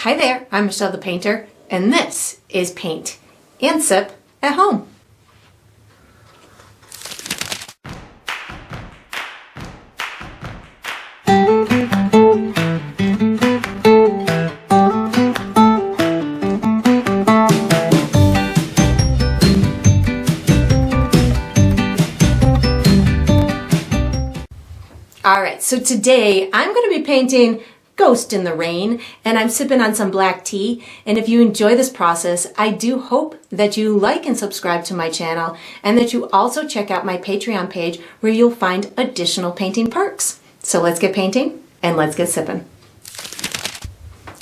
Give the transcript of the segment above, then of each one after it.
Hi there, I'm Michelle the Painter, and this is Paint and Sip at Home. Alright, so today I'm going to be painting Ghost in the Rain, and I'm sipping on some black tea. And if you enjoy this process, I do hope that you like and subscribe to my channel, and that you also check out my Patreon page where you'll find additional painting perks. So let's get painting and let's get sipping.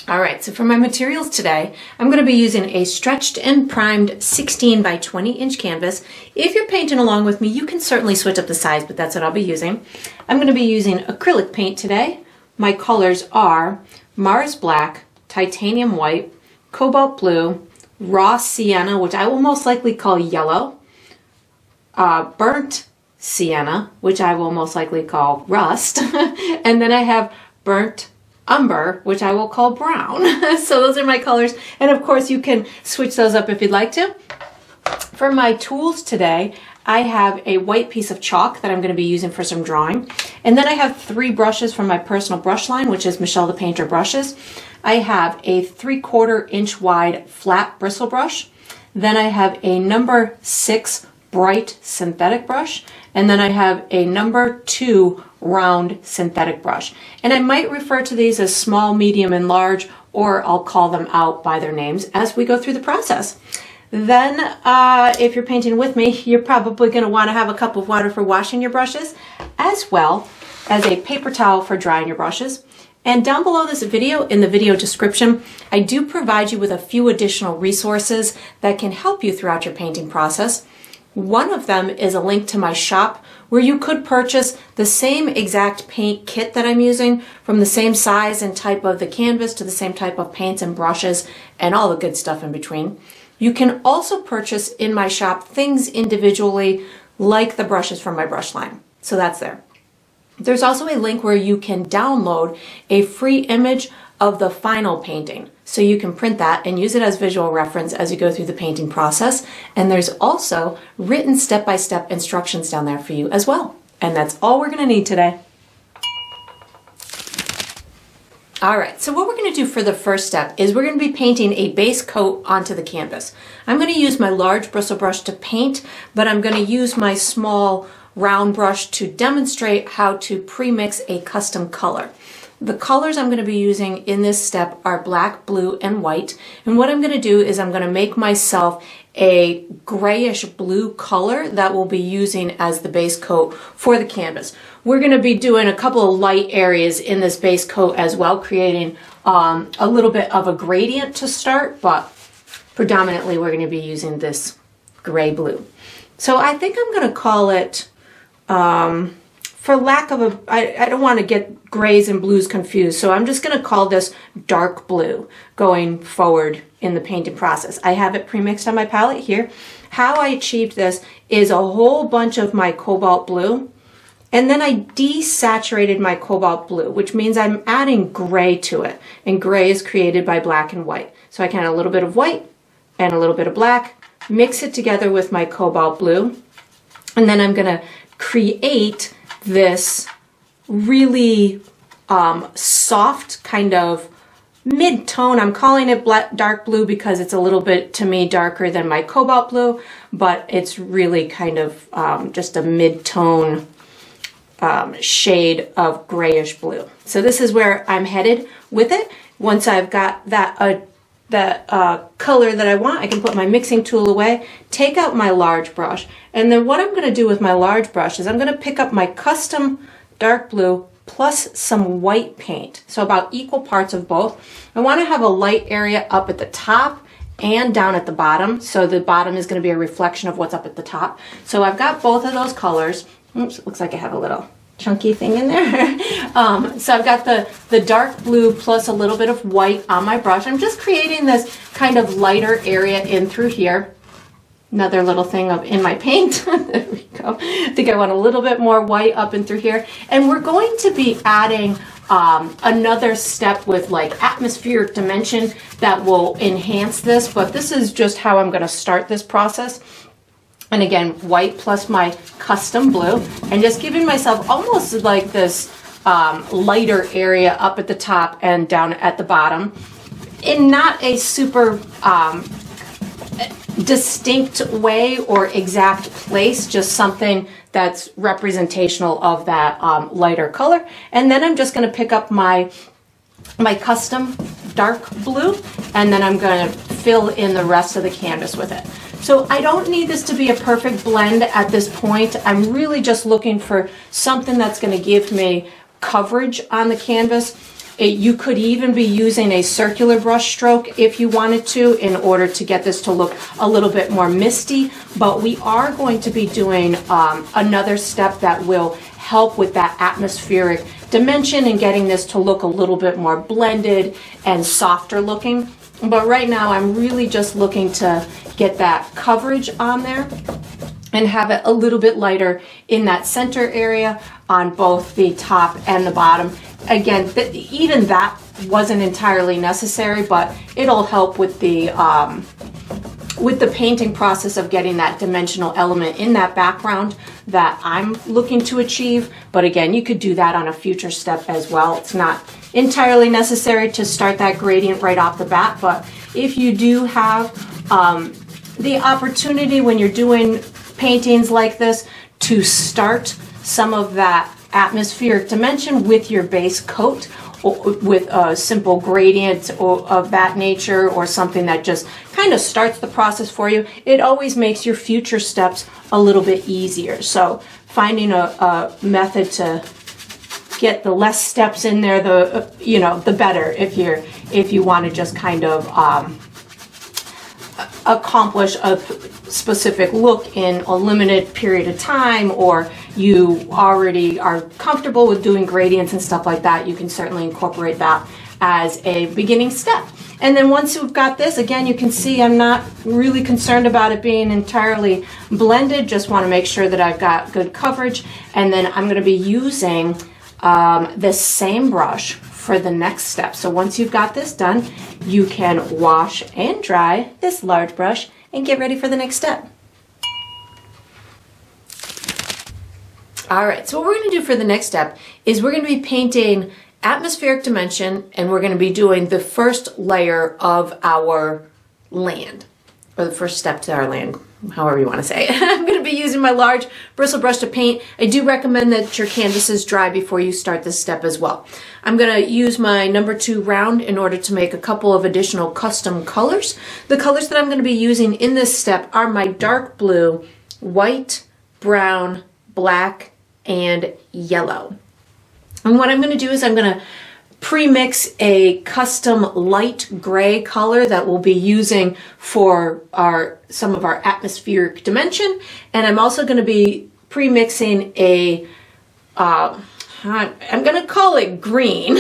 Alright, so for my materials today, I'm going to be using a stretched and primed 16 by 20 inch canvas. If you're painting along with me, you can certainly switch up the size, but that's what I'll be using. I'm going to be using acrylic paint today. My colors are Mars Black, Titanium White, Cobalt Blue, Raw Sienna, which I will most likely call yellow, Burnt Sienna, which I will most likely call rust, and then I have Burnt Umber, which I will call brown. So those are my colors, and of course you can switch those up if you'd like to. For my tools today, I have a white piece of chalk that I'm going to be using for some drawing. And then I have 3 brushes from my personal brush line, which is Michelle the Painter brushes. I have a 3/4 inch wide flat bristle brush. Then I have a number 6 bright synthetic brush. And then I have a number 2 round synthetic brush. And I might refer to these as small, medium, and large, or I'll call them out by their names as we go through the process. Then, if you're painting with me, you're probably going to want to have a cup of water for washing your brushes, as well as a paper towel for drying your brushes. And down below this video, in the video description, I do provide you with a few additional resources that can help you throughout your painting process. One of them is a link to my shop where you could purchase the same exact paint kit that I'm using, from the same size and type of the canvas to the same type of paints and brushes and all the good stuff in between. You can also purchase in my shop things individually, like the brushes from my brush line. So that's there. There's also a link where you can download a free image of the final painting. So you can print that and use it as visual reference as you go through the painting process. And there's also written step-by-step instructions down there for you as well. And that's all we're going to need today. Alright, so what we're going to do for the first step is we're going to be painting a base coat onto the canvas. I'm going to use my large bristle brush to paint, but I'm going to use my small round brush to demonstrate how to pre-mix a custom color. The colors I'm going to be using in this step are black, blue, and white. And what I'm going to do is I'm going to make myself a grayish blue color that we'll be using as the base coat for the canvas. We're going to be doing a couple of light areas in this base coat as well, creating a little bit of a gradient to start, but predominantly we're going to be using this gray blue. So I think I'm going to call it, for lack of a, I don't want to get grays and blues confused, so I'm just going to call this dark blue going forward in the painting process. I have it pre-mixed on my palette here. How I achieved this is a whole bunch of my cobalt blue, and then I desaturated my cobalt blue, which means I'm adding gray to it, and gray is created by black and white. So I can add a little bit of white and a little bit of black, mix it together with my cobalt blue, and then I'm going to create this really soft kind of mid-tone. I'm calling it dark blue because it's a little bit, to me, darker than my cobalt blue, but it's really kind of just a mid-tone shade of grayish blue. So this is where I'm headed with it. Once I've got that color that I want, I can put my mixing tool away, take out my large brush, and then what I'm going to do with my large brush is I'm going to pick up my custom dark blue plus some white paint, so about equal parts of both. I want to have a light area up at the top and down at the bottom, so the bottom is going to be a reflection of what's up at the top. So I've got both of those colors. Oops, it looks like I have a little chunky thing in there. So I've got the dark blue plus a little bit of white on my brush. I'm just creating this kind of lighter area in through here. Another little thing in my paint. There we go. I think I want a little bit more white up and through here. And we're going to be adding another step with like atmospheric dimension that will enhance this, but this is just how I'm going to start this process. And again, white plus my custom blue, and just giving myself almost like this lighter area up at the top and down at the bottom, in not a super distinct way or exact place, just something that's representational of that lighter color. And then I'm just going to pick up my custom dark blue, and then I'm going to fill in the rest of the canvas with it. So I don't need this to be a perfect blend at this point. I'm really just looking for something that's going to give me coverage on the canvas. You could even be using a circular brush stroke if you wanted to, in order to get this to look a little bit more misty, but we are going to be doing another step that will help with that atmospheric dimension and getting this to look a little bit more blended and softer looking. But right now I'm really just looking to get that coverage on there and have it a little bit lighter in that center area on both the top and the bottom. Again, even that wasn't entirely necessary, but it'll help with the painting process of getting that dimensional element in that background that I'm looking to achieve. But again, you could do that on a future step as well. It's not entirely necessary to start that gradient right off the bat, but if you do have the opportunity when you're doing paintings like this to start some of that atmospheric dimension with your base coat, or with a simple gradient or of that nature, or something that just kind of starts the process for you, it always makes your future steps a little bit easier. So finding a method to get the less steps in there, the better, if you want to just kind of accomplish a specific look in a limited period of time, or you already are comfortable with doing gradients and stuff like that, you can certainly incorporate that as a beginning step. And then once you've got this, again, you can see I'm not really concerned about it being entirely blended, just want to make sure that I've got good coverage. And then I'm going to be using this same brush for the next step. So once you've got this done, you can wash and dry this large brush and get ready for the next step. All right, so what we're going to do for the next step is we're going to be painting atmospheric dimension, and we're going to be doing the first layer of our land, or the first step to our land, however you want to say it. I'm going to be using my large bristle brush to paint. I do recommend that your canvas is dry before you start this step as well. I'm going to use my number 2 round in order to make a couple of additional custom colors. The colors that I'm going to be using in this step are my dark blue, white, brown, black, and yellow. And what I'm going to do is I'm going to pre-mix a custom light gray color that we'll be using for some of our atmospheric dimension. And I'm also going to be pre-mixing a I'm going to call it green,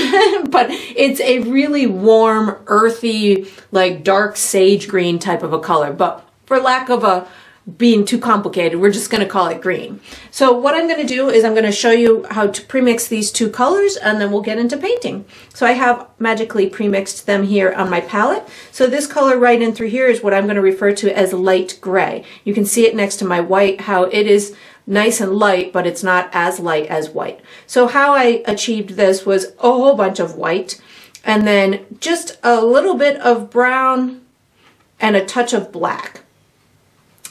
but it's a really warm, earthy, like dark sage green type of a color. But for lack of being too complicated, we're just going to call it green. So what I'm going to do is I'm going to show you how to premix these two colors, and then we'll get into painting. So I have magically premixed them here on my palette. So this color right in through here is what I'm going to refer to as light gray. You can see it next to my white, how it is nice and light, but it's not as light as white. So how I achieved this was a whole bunch of white, and then just a little bit of brown and a touch of black.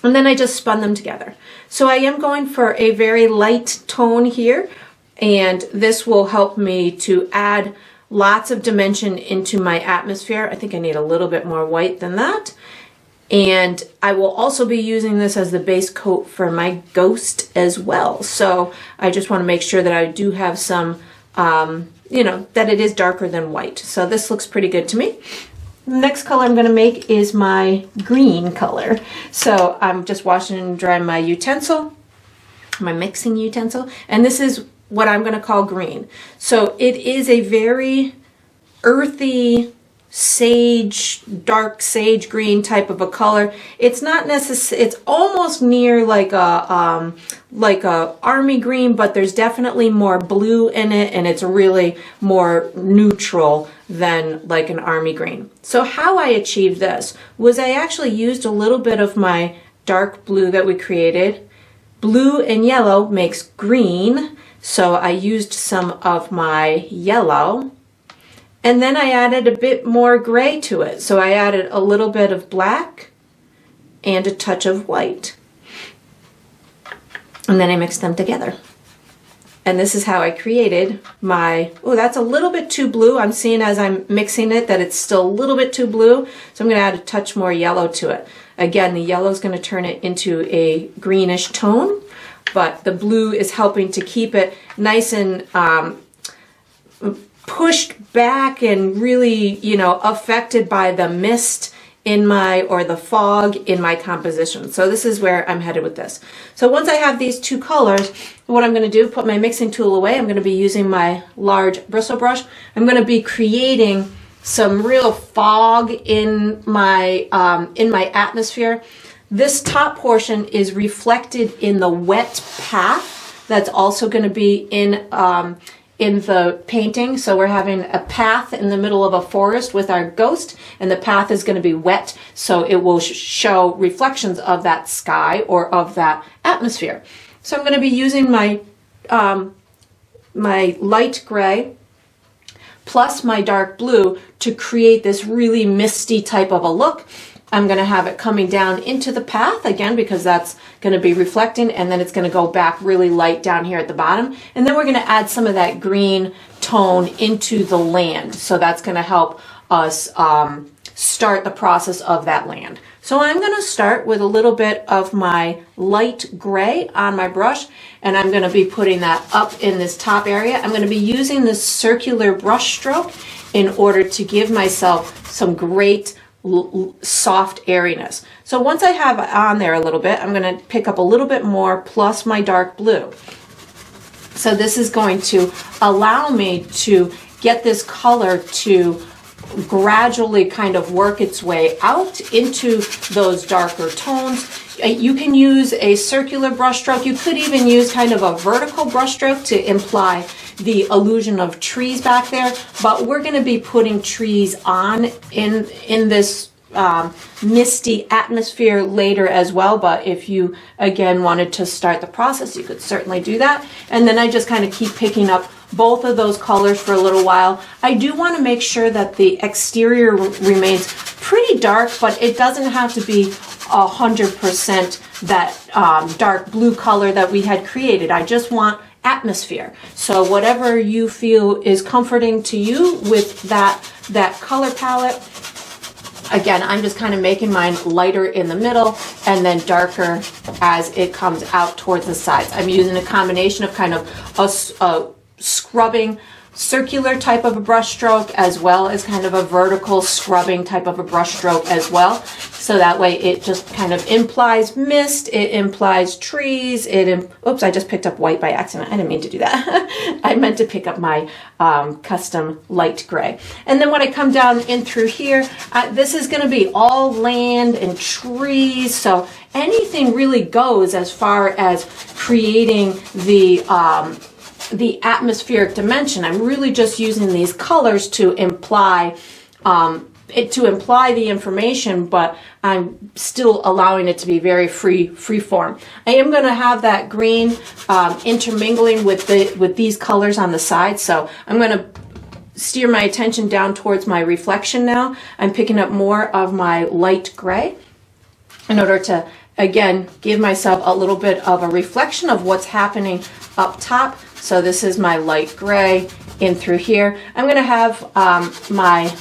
And then I just spun them together. So I am going for a very light tone here, and this will help me to add lots of dimension into my atmosphere. I think I need a little bit more white than that. And I will also be using this as the base coat for my ghost as well. So I just want to make sure that I do have some, that it is darker than white. So this looks pretty good to me. The next color I'm going to make is my green color. So I'm just washing and drying my utensil, my mixing utensil, and this is what I'm going to call green. So it is a very earthy, sage, dark sage green type of a color. It's not necessarily, it's almost near like a army green, but there's definitely more blue in it, and it's really more neutral than like an army green. So how I achieved this was I actually used a little bit of my dark blue that we created. Blue and yellow makes green, so I used some of my yellow. And then I added a bit more gray to it. So I added a little bit of black and a touch of white. And then I mixed them together. And this is how I created my, oh, that's a little bit too blue. I'm seeing as I'm mixing it that it's still a little bit too blue. So I'm going to add a touch more yellow to it. Again, the yellow is going to turn it into a greenish tone, but the blue is helping to keep it nice and pushed back and really, you know, affected by the mist in my, or the fog in my composition. So this is where I'm headed with this. So once I have these two colors, what I'm going to do, put my mixing tool away. I'm going to be using my large bristle brush. I'm going to be creating some real fog in my atmosphere. This top portion is reflected in the wet path that's also going to be in the painting. So we're having a path in the middle of a forest with our ghost, and the path is going to be wet, so it will show reflections of that sky or of that atmosphere. So I'm going to be using my my light gray plus my dark blue to create this really misty type of a look. I'm going to have it coming down into the path again because that's going to be reflecting, and then it's going to go back really light down here at the bottom. And then we're going to add some of that green tone into the land. So that's going to help us start the process of that land. So I'm going to start with a little bit of my light gray on my brush, and I'm going to be putting that up in this top area. I'm going to be using this circular brush stroke in order to give myself some great soft airiness. So once I have it on there a little bit, I'm going to pick up a little bit more plus my dark blue. So this is going to allow me to get this color to gradually kind of work its way out into those darker tones. You can use a circular brush stroke. You could even use kind of a vertical brush stroke to imply the illusion of trees back there, but we're going to be putting trees on in this misty atmosphere later as well. But if you again wanted to start the process, you could certainly do that. And then I just kind of keep picking up both of those colors for a little while. I do want to make sure that the exterior remains pretty dark, but it doesn't have to be 100% that dark blue color that we had created. I just want atmosphere. So whatever you feel is comforting to you with that color palette. Again, I'm just kind of making mine lighter in the middle and then darker as it comes out towards the sides. I'm using a combination of kind of a scrubbing circular type of a brush stroke as well as kind of a vertical scrubbing type of a brush stroke as well. So that way it just kind of implies mist, it implies trees, oops, I just picked up white by accident. I didn't mean to do that. I meant to pick up my custom light gray. And then when I come down in through here, this is going to be all land and trees. So anything really goes as far as creating the atmospheric dimension. I'm really just using these colors to imply the information, but I'm still allowing it to be very free form. I am going to have that green intermingling with these colors on the side, so I'm going to steer my attention down towards my reflection now. I'm picking up more of my light gray in order to, again, give myself a little bit of a reflection of what's happening up top. So this is my light gray in through here. I'm going to have my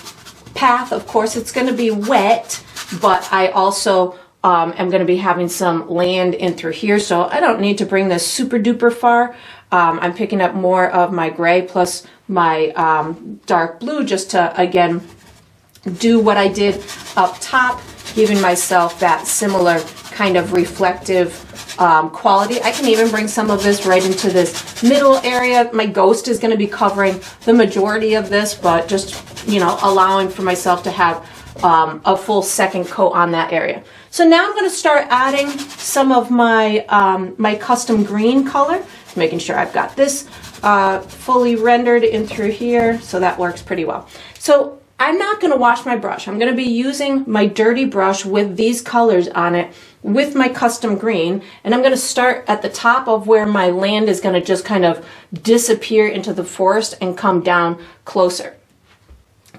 path. Of course, it's going to be wet, but I also am going to be having some land in through here. So I don't need to bring this super duper far. I'm picking up more of my gray plus my dark blue just to, again, do what I did up top, giving myself that similar kind of reflective quality. I can even bring some of this right into this middle area. My ghost is going to be covering the majority of this, but just you know, allowing for myself to have a full second coat on that area. So now I'm going to start adding some of my my custom green color, making sure I've got this fully rendered in through here, so that works pretty well. So I'm not going to wash my brush. I'm going to be using my dirty brush with these colors on it with my custom green, and I'm going to start at the top of where my land is going to just kind of disappear into the forest and come down closer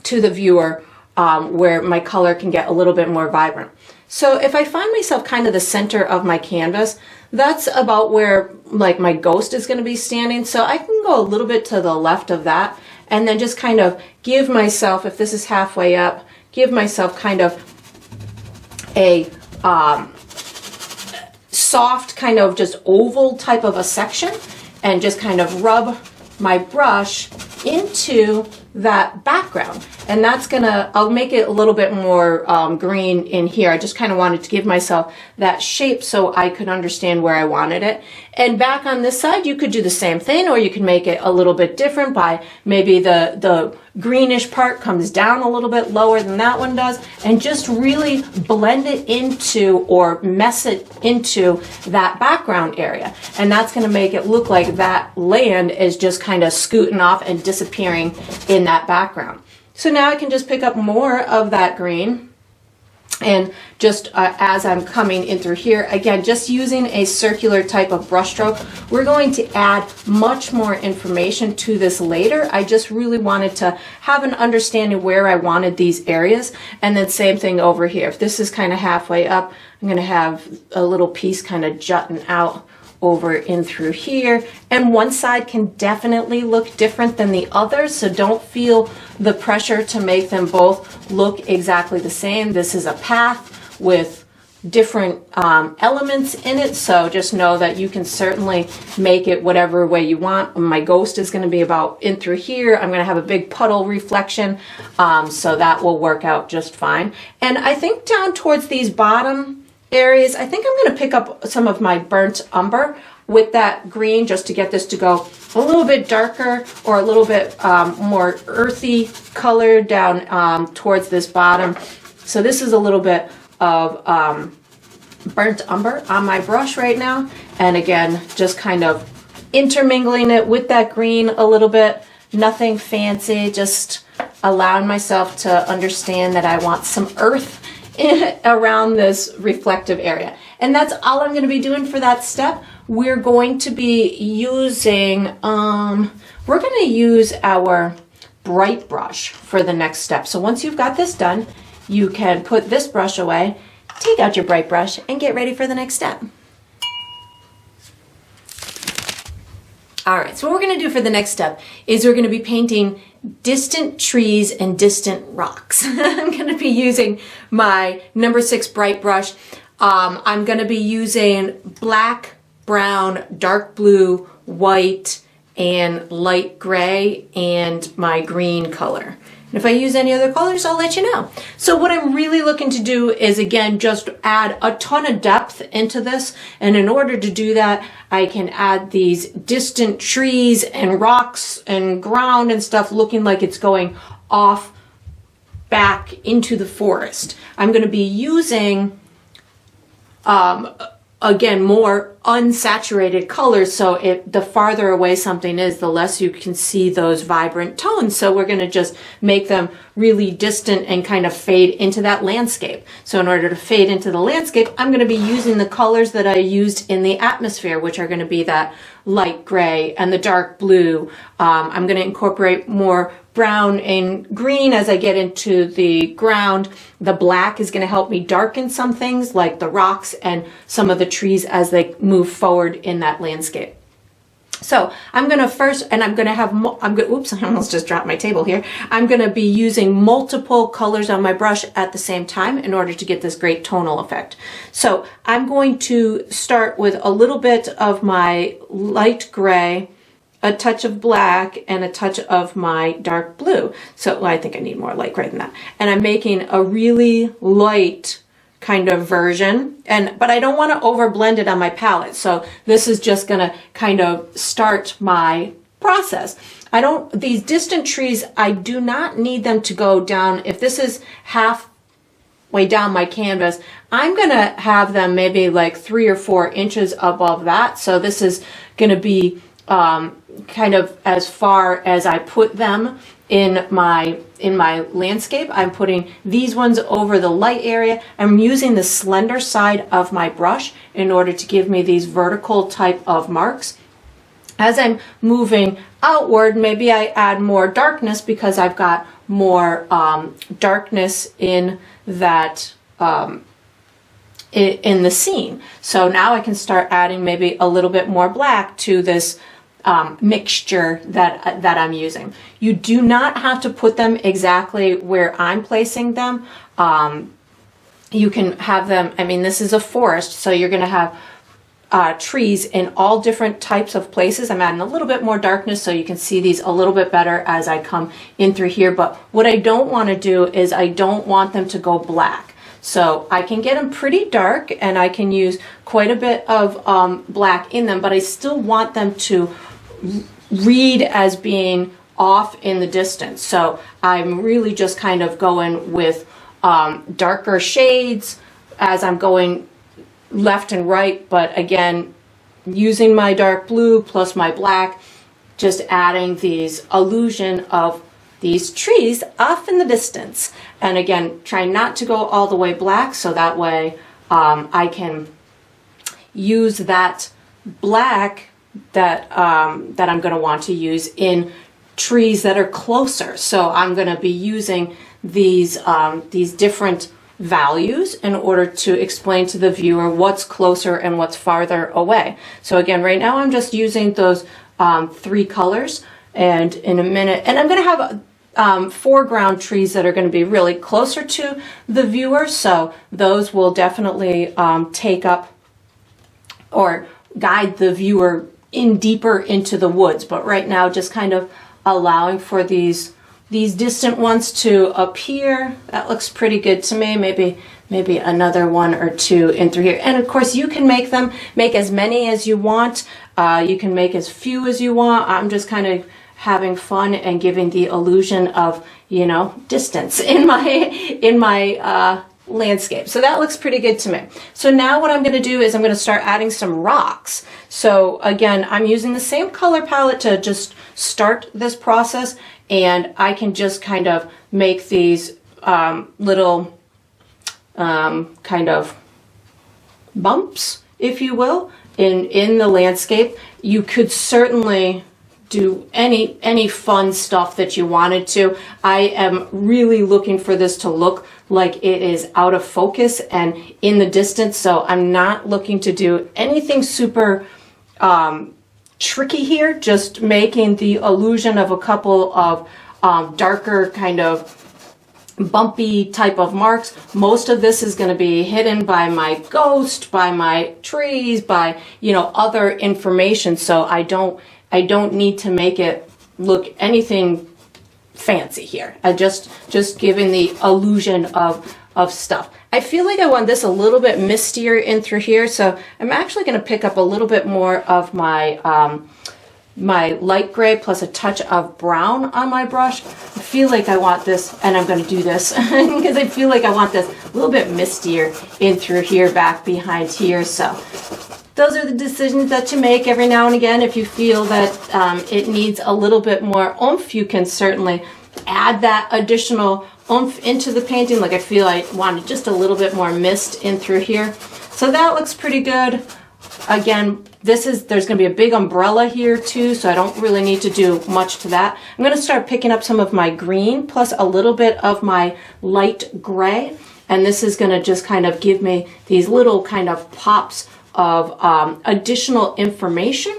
to the viewer, where my color can get a little bit more vibrant. So if I find myself kind of the center of my canvas, that's about where like my ghost is going to be standing. So I can go a little bit to the left of that and then just kind of give myself, if this is halfway up, give myself kind of a soft kind of just oval type of a section, and just kind of rub my brush into that background. And that's gonna, I'll make it a little bit more green in here. I just kind of wanted to give myself that shape so I could understand where I wanted it. And back on this side, you could do the same thing, or you can make it a little bit different by maybe the greenish part comes down a little bit lower than that one does, and just really blend it into or mess it into that background area. And that's going to make it look like that land is just kind of scooting off and disappearing in that background. So now I can just pick up more of that green, and just as I'm coming in through here, again, just using a circular type of brush stroke. We're going to add much more information to this later. I just really wanted to have an understanding where I wanted these areas. And then same thing over here. If this is kind of halfway up, I'm going to have a little piece kind of jutting out over in through here, and one side can definitely look different than the other, so don't feel the pressure to make them both look exactly the same. This is a path with different elements in it, so just know that you can certainly make it whatever way you want. My ghost is going to be about in through here. I'm going to have a big puddle reflection, so that will work out just fine. And I think down towards these bottom areas, I think I'm going to pick up some of my burnt umber with that green, just to get this to go a little bit darker or a little bit more earthy color down towards this bottom. So this is a little bit of burnt umber on my brush right now, and again, just kind of intermingling it with that green a little bit. Nothing fancy, just allowing myself to understand that I want some earth around this reflective area. And that's all I'm going to be doing for that step. We're going to be using, we're going to use our bright brush for the next step. So once you've got this done, you can put this brush away, take out your bright brush, and get ready for the next step. All right, so what we're going to do for the next step is we're going to be painting distant trees and distant rocks. I'm going to be using my number 6 bright brush. I'm going to be using black, brown, dark blue, white, and light gray, and my green color. And if I use any other colors, I'll let you know. So what I'm really looking to do is, again, just add a ton of depth into this. And in order to do that, I can add these distant trees and rocks and ground and stuff looking like it's going off back into the forest. I'm going to be using, again, more unsaturated colors, so the farther away something is, the less you can see those vibrant tones. So we're going to just make them really distant and kind of fade into that landscape. So in order to fade into the landscape, I'm going to be using the colors that I used in the atmosphere, which are going to be that light gray and the dark blue. I'm going to incorporate more brown and green as I get into the ground. The black is going to help me darken some things like the rocks and some of the trees as they move forward in that landscape. So I'm going to first, and I'm going to have, oops, I almost just dropped my table here. I'm going to be using multiple colors on my brush at the same time in order to get this great tonal effect. So I'm going to start with a little bit of my light gray, a touch of black, and a touch of my dark blue. So well, I think I need more light gray than that. And I'm making a really light kind of version, but I don't want to over blend it on my palette. So this is just going to kind of start my process. these distant trees, I do not need them to go down. If this is halfway down my canvas, I'm gonna have them maybe like 3 or 4 inches above that. So this is gonna be kind of as far as I put them in my landscape. I'm putting these ones over the light area. I'm using the slender side of my brush in order to give me these vertical type of marks. As I'm moving outward, maybe I add more darkness because I've got more darkness in that in the scene. So now I can start adding maybe a little bit more black to this mixture that I'm using. You do not have to put them exactly where I'm placing them. You can have them, I mean, this is a forest, so you're going to have trees in all different types of places. I'm adding a little bit more darkness so you can see these a little bit better as I come in through here. But what I don't want to do is I don't want them to go black. So I can get them pretty dark and I can use quite a bit of black in them, but I still want them to read as being off in the distance. So I'm really just kind of going with darker shades as I'm going left and right, but again, using my dark blue plus my black, just adding these illusion of these trees off in the distance. And again, try not to go all the way black, so that way I can use that black that that I'm going to want to use in trees that are closer. So I'm going to be using these different values in order to explain to the viewer what's closer and what's farther away. So again, right now I'm just using those 3 colors, and in a minute, and I'm going to have foreground trees that are going to be really closer to the viewer, so those will definitely take up or guide the viewer in deeper into the woods. But right now, just kind of allowing for these distant ones to appear. That looks pretty good to me. Maybe another 1 or 2 in through here. And of course, you can make as many as you want. You can make as few as you want. I'm just kind of having fun and giving the illusion of, you know, distance in my landscape. So that looks pretty good to me. So now what I'm going to do is I'm going to start adding some rocks. So again, I'm using the same color palette to just start this process, and I can just kind of make these little kind of bumps, if you will, in the landscape. You could certainly do any fun stuff that you wanted to. I am really looking for this to look like it is out of focus and in the distance, so I'm not looking to do anything super tricky here, just making the illusion of a couple of darker kind of bumpy type of marks. Most of this is going to be hidden by my ghost, by my trees, by, you know, other information, so I don't need to make it look anything fancy here. I just giving the illusion of stuff. I feel like I want this a little bit mistier in through here, so I'm actually going to pick up a little bit more of my my light gray plus a touch of brown on my brush. I feel like I want this, and I'm going to do this because I feel like I want this a little bit mistier in through here, back behind here. So those are the decisions that you make every now and again. If you feel that it needs a little bit more oomph, you can certainly add that additional oomph into the painting. Like I feel I wanted just a little bit more mist in through here. So that looks pretty good. Again, there's going to be a big umbrella here too, so I don't really need to do much to that. I'm going to start picking up some of my green plus a little bit of my light gray, and this is going to just kind of give me these little kind of pops of additional information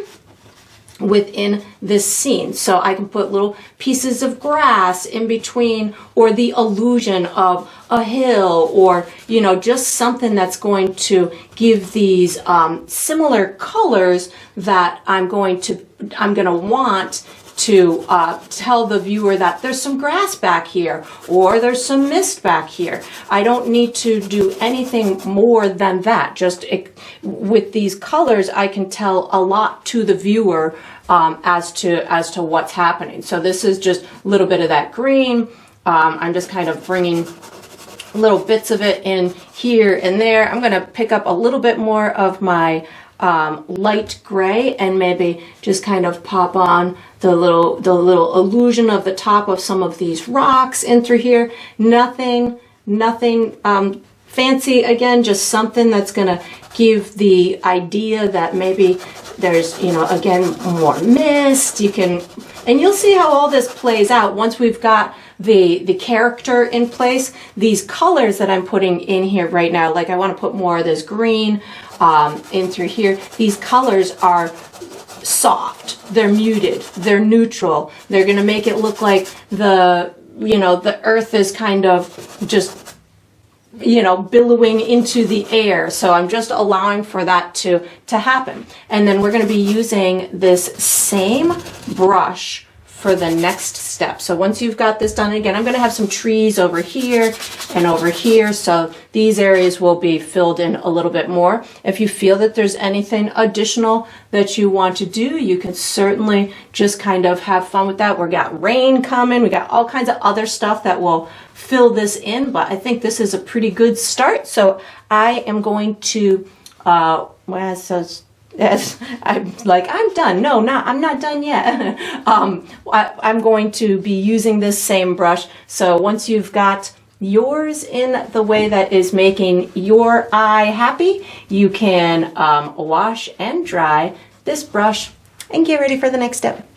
within this scene. So I can put little pieces of grass in between, or the illusion of a hill, or, you know, just something that's going to give these similar colors that I'm going to want to tell the viewer that there's some grass back here or there's some mist back here. I don't need to do anything more than that. Just with these colors, I can tell a lot to the viewer as to what's happening. So this is just a little bit of that green. I'm just kind of bringing little bits of it in here and there. I'm going to pick up a little bit more of my light gray and maybe just kind of pop on the little illusion of the top of some of these rocks in through here. Nothing fancy, again, just something that's going to give the idea that maybe there's, you know, again, more mist. And you'll see how all this plays out once we've got the character in place. These colors that I'm putting in here right now, like I want to put more of this green in through here. These colors are soft, they're muted, they're neutral. They're going to make it look like the earth is kind of just, billowing into the air. So I'm just allowing for that to happen. And then we're going to be using this same brush for the next step. So once you've got this done, again, I'm going to have some trees over here and over here. So these areas will be filled in a little bit more. If you feel that there's anything additional that you want to do, you can certainly just kind of have fun with that. We got rain coming. We got all kinds of other stuff that will fill this in, but I think this is a pretty good start. So I am going to, yes, I'm done. No, I'm not done yet. I'm going to be using this same brush. So once you've got yours in the way that is making your eye happy, you can wash and dry this brush and get ready for the next step.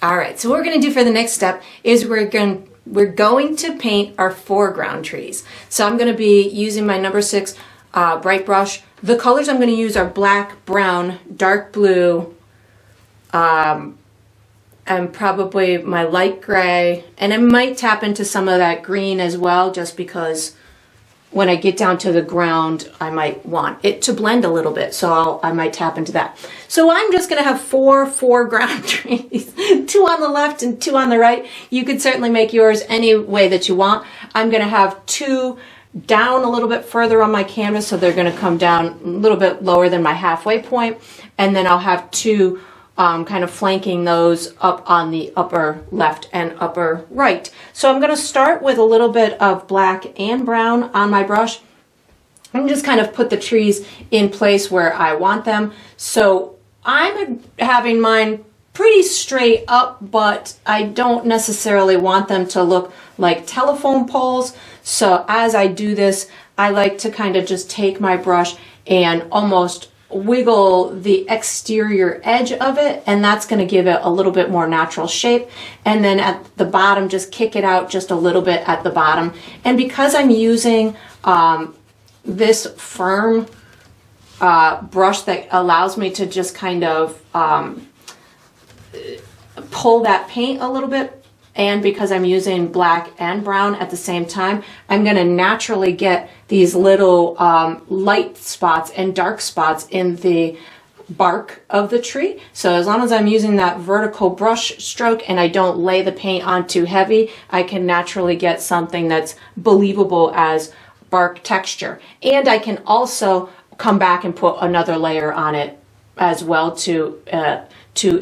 All right, so what we're going to do for the next step is we're going to paint our foreground trees. So I'm going to be using my number 6 bright brush. The colors I'm going to use are black, brown, dark blue, and probably my light gray. And I might tap into some of that green as well, just because when I get down to the ground, I might want it to blend a little bit. So I might tap into that. So I'm just going to have 4 foreground trees, 2 on the left and 2 on the right. You could certainly make yours any way that you want. I'm going to have 2 down a little bit further on my canvas, so they're going to come down a little bit lower than my halfway point, and then I'll have 2 kind of flanking those up on the upper left and upper right. So I'm going to start with a little bit of black and brown on my brush and just kind of put the trees in place where I want them. So I'm having mine pretty straight up, but I don't necessarily want them to look like telephone poles. So as I do this, I like to kind of just take my brush and almost wiggle the exterior edge of it, and that's going to give it a little bit more natural shape. And then at the bottom, just kick it out just a little bit at the bottom. And because I'm using this firm brush that allows me to just kind of pull that paint a little bit, and because I'm using black and brown at the same time, I'm going to naturally get these little light spots and dark spots in the bark of the tree. So as long as I'm using that vertical brush stroke and I don't lay the paint on too heavy, I can naturally get something that's believable as bark texture. And I can also come back and put another layer on it as well to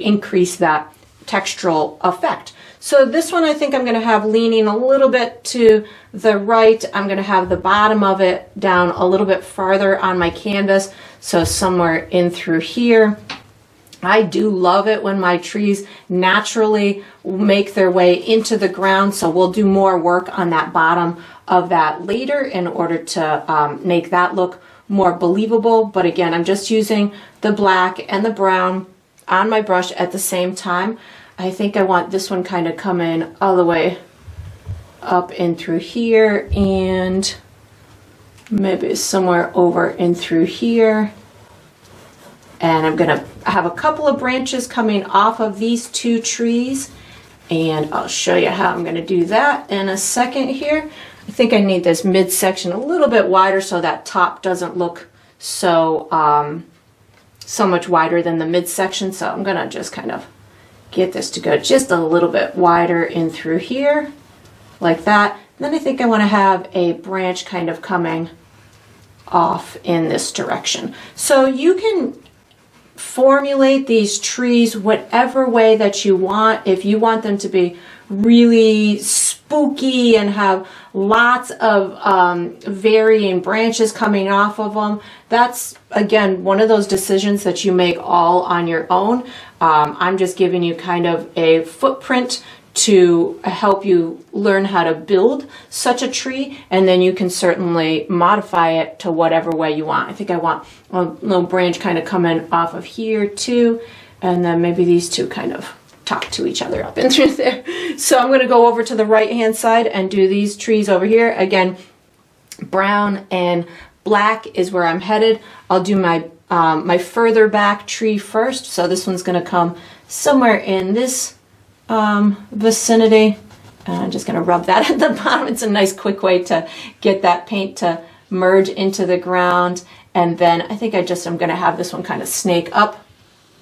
increase that textural effect. So this one I think I'm going to have leaning a little bit to the right. I'm going to have the bottom of it down a little bit farther on my canvas, so somewhere in through here. I do love it when my trees naturally make their way into the ground, so we'll do more work on that bottom of that later in order to make that look more believable. But again, I'm just using the black and the brown on my brush at the same time. I think I want this one kind of coming all the way up in through here and maybe somewhere over in through here. And I'm going to have a couple of branches coming off of these 2 trees, and I'll show you how I'm going to do that in a second here. I think I need this midsection a little bit wider so that top doesn't look so so much wider than the midsection, so I'm gonna just kind of get this to go just a little bit wider in through here, like that. And then I think I want to have a branch kind of coming off in this direction. So you can formulate these trees whatever way that you want. If you want them to be really spooky and have lots of varying branches coming off of them, that's again one of those decisions that you make all on your own. I'm just giving you kind of a footprint to help you learn how to build such a tree, and then you can certainly modify it to whatever way you want. I think I want a little branch kind of coming off of here too, and then maybe these two kind of talk to each other up and through there. So I'm going to go over to the right hand side and do these trees over here. Again, brown and black is where I'm headed. I'll do my my further back tree first. So this one's going to come somewhere in this vicinity. And I'm just going to rub that at the bottom. It's a nice quick way to get that paint to merge into the ground. And then I think I'm going to have this one kind of snake up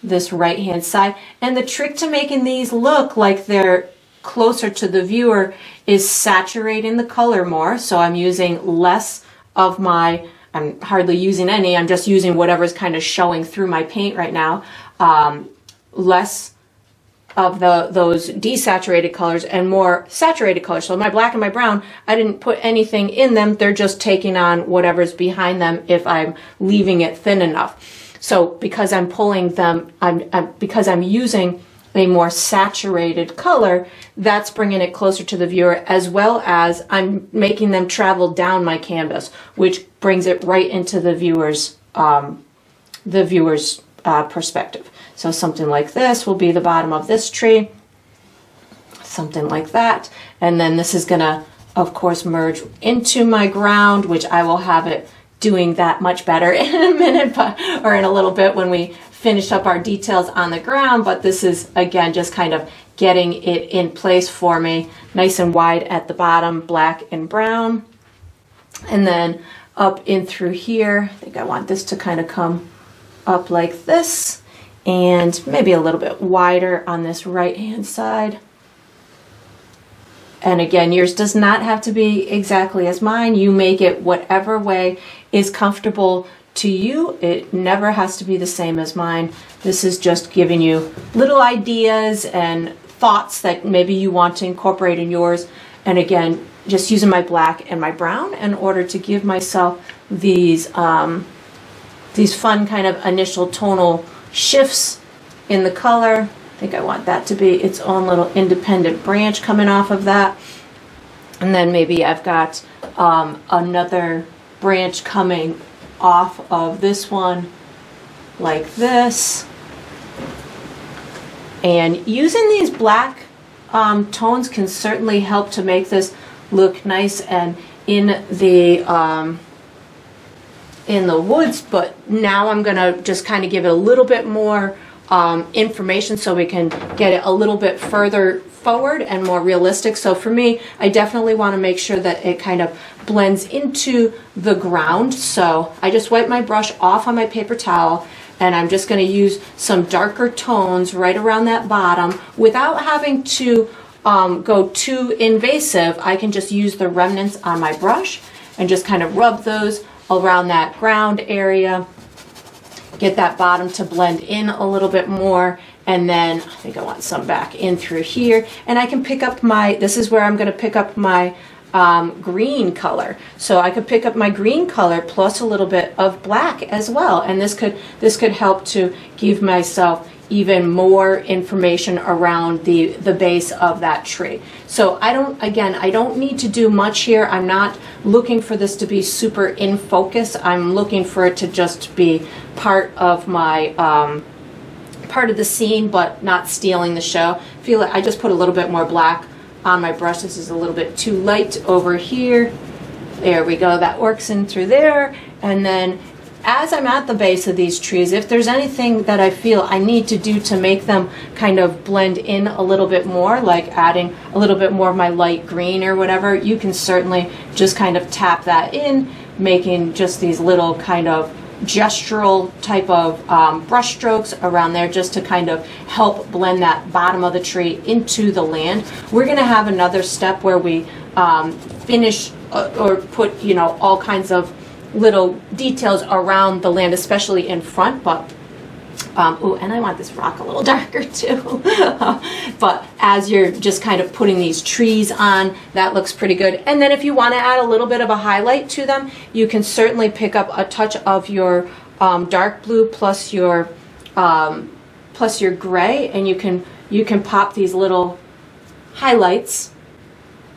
this right hand side. And the trick to making these look like they're closer to the viewer is saturating the color more. So I'm using less of my, I'm hardly using any, I'm just using whatever's kind of showing through my paint right now. Less of those desaturated colors and more saturated colors. So my black and my brown, I didn't put anything in them. They're just taking on whatever's behind them if I'm leaving it thin enough. So because I'm pulling them, because I'm using a more saturated color, that's bringing it closer to the viewer, as well as I'm making them travel down my canvas, which brings it right into the viewer's perspective. So something like this will be the bottom of this tree, something like that. And then this is gonna, of course, merge into my ground, which I will have it doing that much better in a minute, or in a little bit when we finish up our details on the ground. But this is, again, just kind of getting it in place for me, nice and wide at the bottom, black and brown. And then up in through here, I think I want this to kind of come up like this, and maybe a little bit wider on this right hand side. And again, yours does not have to be exactly as mine. You make it whatever way is comfortable to you. It never has to be the same as mine. This is just giving you little ideas and thoughts that maybe you want to incorporate in yours. And again, just using my black and my brown in order to give myself these fun kind of initial tonal shifts in the color. I think I want that to be its own little independent branch coming off of that. And then maybe I've got another branch coming off of this one like this. And using these black tones can certainly help to make this look nice and in the woods. But now I'm gonna just kind of give it a little bit more information so we can get it a little bit further forward and more realistic. So for me, I definitely want to make sure that it kind of blends into the ground. So I just wipe my brush off on my paper towel, and I'm just going to use some darker tones right around that bottom without having to go too invasive. I can just use the remnants on my brush and just kind of rub those around that ground area. Get that bottom to blend in a little bit more, and then I think I want some back in through here. And I can pick up my, this is where I'm going to pick up my green color. So I could pick up my green color plus a little bit of black as well, and this could help to give myself even more information around the base of that tree. So I don't need to do much here. I'm not looking for this to be super in focus. I'm looking for it to just be part of my part of the scene, but not stealing the show. Feel like I just put a little bit more black on my brush. This is a little bit too light over here. There we go. That works in through there. And then as I'm at the base of these trees, if there's anything that I feel I need to do to make them kind of blend in a little bit more, like adding a little bit more of my light green or whatever, you can certainly just kind of tap that in, making just these little kind of gestural type of brush strokes around there just to kind of help blend that bottom of the tree into the land. We're going to have another step where we finish or put, you know, all kinds of little details around the land, especially in front, but oh, and I want this rock a little darker too. But as you're just kind of putting these trees on, that looks pretty good. And then if you want to add a little bit of a highlight to them, you can certainly pick up a touch of your dark blue plus your gray, and you can pop these little highlights.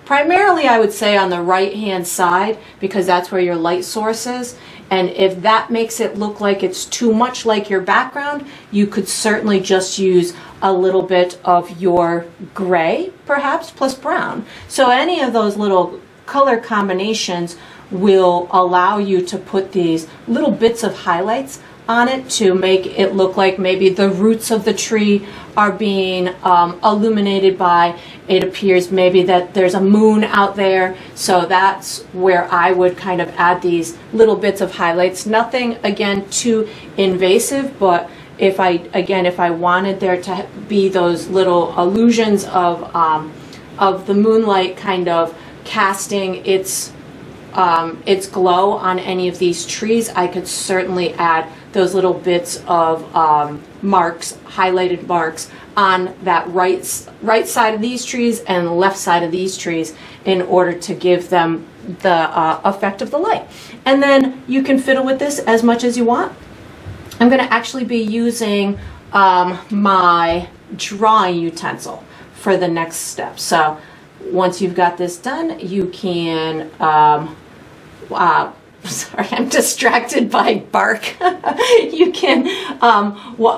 Primarily, I would say on the right-hand side, because that's where your light source is. And if that makes it look like it's too much like your background, you could certainly just use a little bit of your gray, perhaps, plus brown. So any of those little color combinations will allow you to put these little bits of highlights on it to make it look like maybe the roots of the tree are being illuminated by, it appears maybe that there's a moon out there. So that's where I would kind of add these little bits of highlights. Nothing, again, too invasive, but if I wanted there to be those little illusions of the moonlight kind of casting its glow on any of these trees, I could certainly add those little bits of marks, highlighted marks, on that right side of these trees and left side of these trees in order to give them the effect of the light. And then you can fiddle with this as much as you want. I'm going to actually be using my drawing utensil for the next step. So once you've got this done, you can sorry, I'm distracted by bark. You can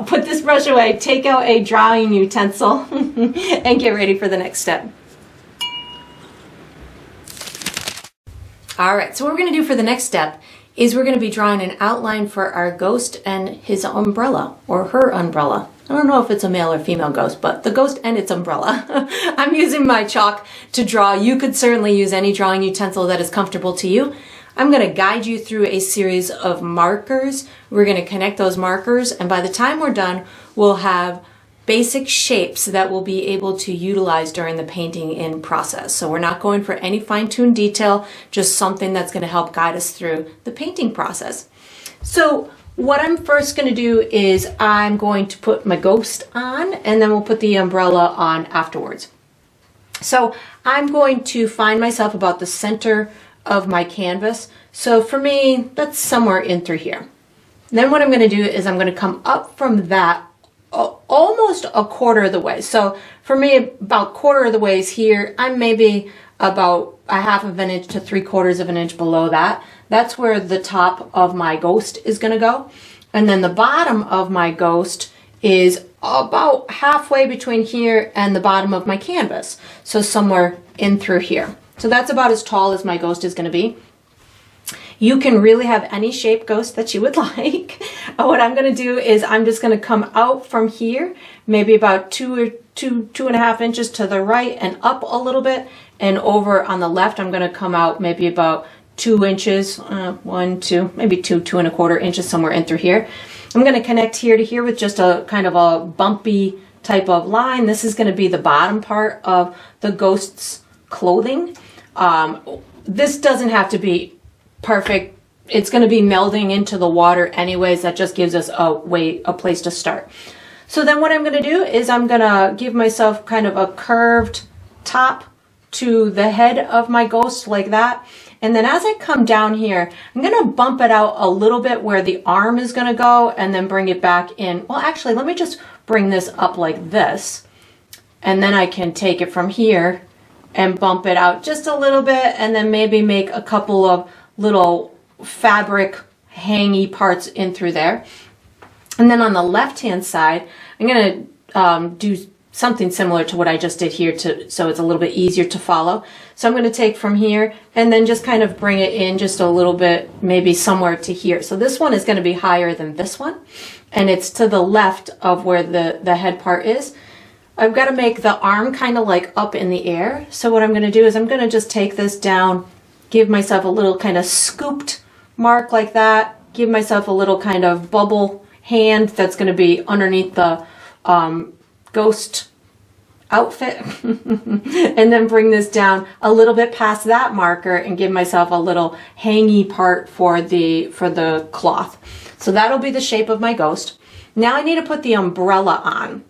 put this brush away, take out a drawing utensil, and get ready for the next step. All right, so what we're going to do for the next step is we're going to be drawing an outline for our ghost and his umbrella, or her umbrella. I don't know if it's a male or female ghost, but the ghost and its umbrella. I'm using my chalk to draw. You could certainly use any drawing utensil that is comfortable to you. I'm going to guide you through a series of markers. We're going to connect those markers, and by the time we're done, we'll have basic shapes that we'll be able to utilize during the painting in process. So we're not going for any fine-tuned detail, just something that's going to help guide us through the painting process. So what I'm first going to do is I'm going to put my ghost on, and then we'll put the umbrella on afterwards. So I'm going to find myself about the center of my canvas. So for me, that's somewhere in through here. And then what I'm going to do is I'm going to come up from that almost a quarter of the way. So for me, about quarter of the way is here. I'm maybe about a half of an inch to 3/4 of an inch below that. That's where the top of my ghost is going to go. And then the bottom of my ghost is about halfway between here and the bottom of my canvas. So somewhere in through here. So that's about as tall as my ghost is going to be. You can really have any shape ghost that you would like. What I'm going to do is I'm just going to come out from here, maybe about 2.5 inches to the right and up a little bit. And over on the left, I'm going to come out maybe about 2 inches, 1, 2, maybe 2.25 inches, somewhere in through here. I'm going to connect here to here with just a kind of a bumpy type of line. This is going to be the bottom part of the ghost's clothing. This doesn't have to be perfect. It's going to be melding into the water anyways. That just gives us a place to start. So then what I'm going to do is I'm going to give myself kind of a curved top to the head of my ghost like that. And then as I come down here, I'm going to bump it out a little bit where the arm is going to go and then bring it back in. Well, actually, let me just bring this up like this. And then I can take it from here and bump it out just a little bit, and then maybe make a couple of little fabric hangy parts in through there. And then on the left hand side, I'm going to do something similar to what I just did here so it's a little bit easier to follow. So I'm going to take from here and then just kind of bring it in just a little bit, maybe somewhere to here. So this one is going to be higher than this one, and it's to the left of where the head part is. I've got to make the arm kind of like up in the air. So what I'm going to do is I'm going to just take this down, give myself a little kind of scooped mark like that, give myself a little kind of bubble hand that's going to be underneath the ghost outfit. And then bring this down a little bit past that marker and give myself a little hangy part for the cloth. So that'll be the shape of my ghost. Now I need to put the umbrella on.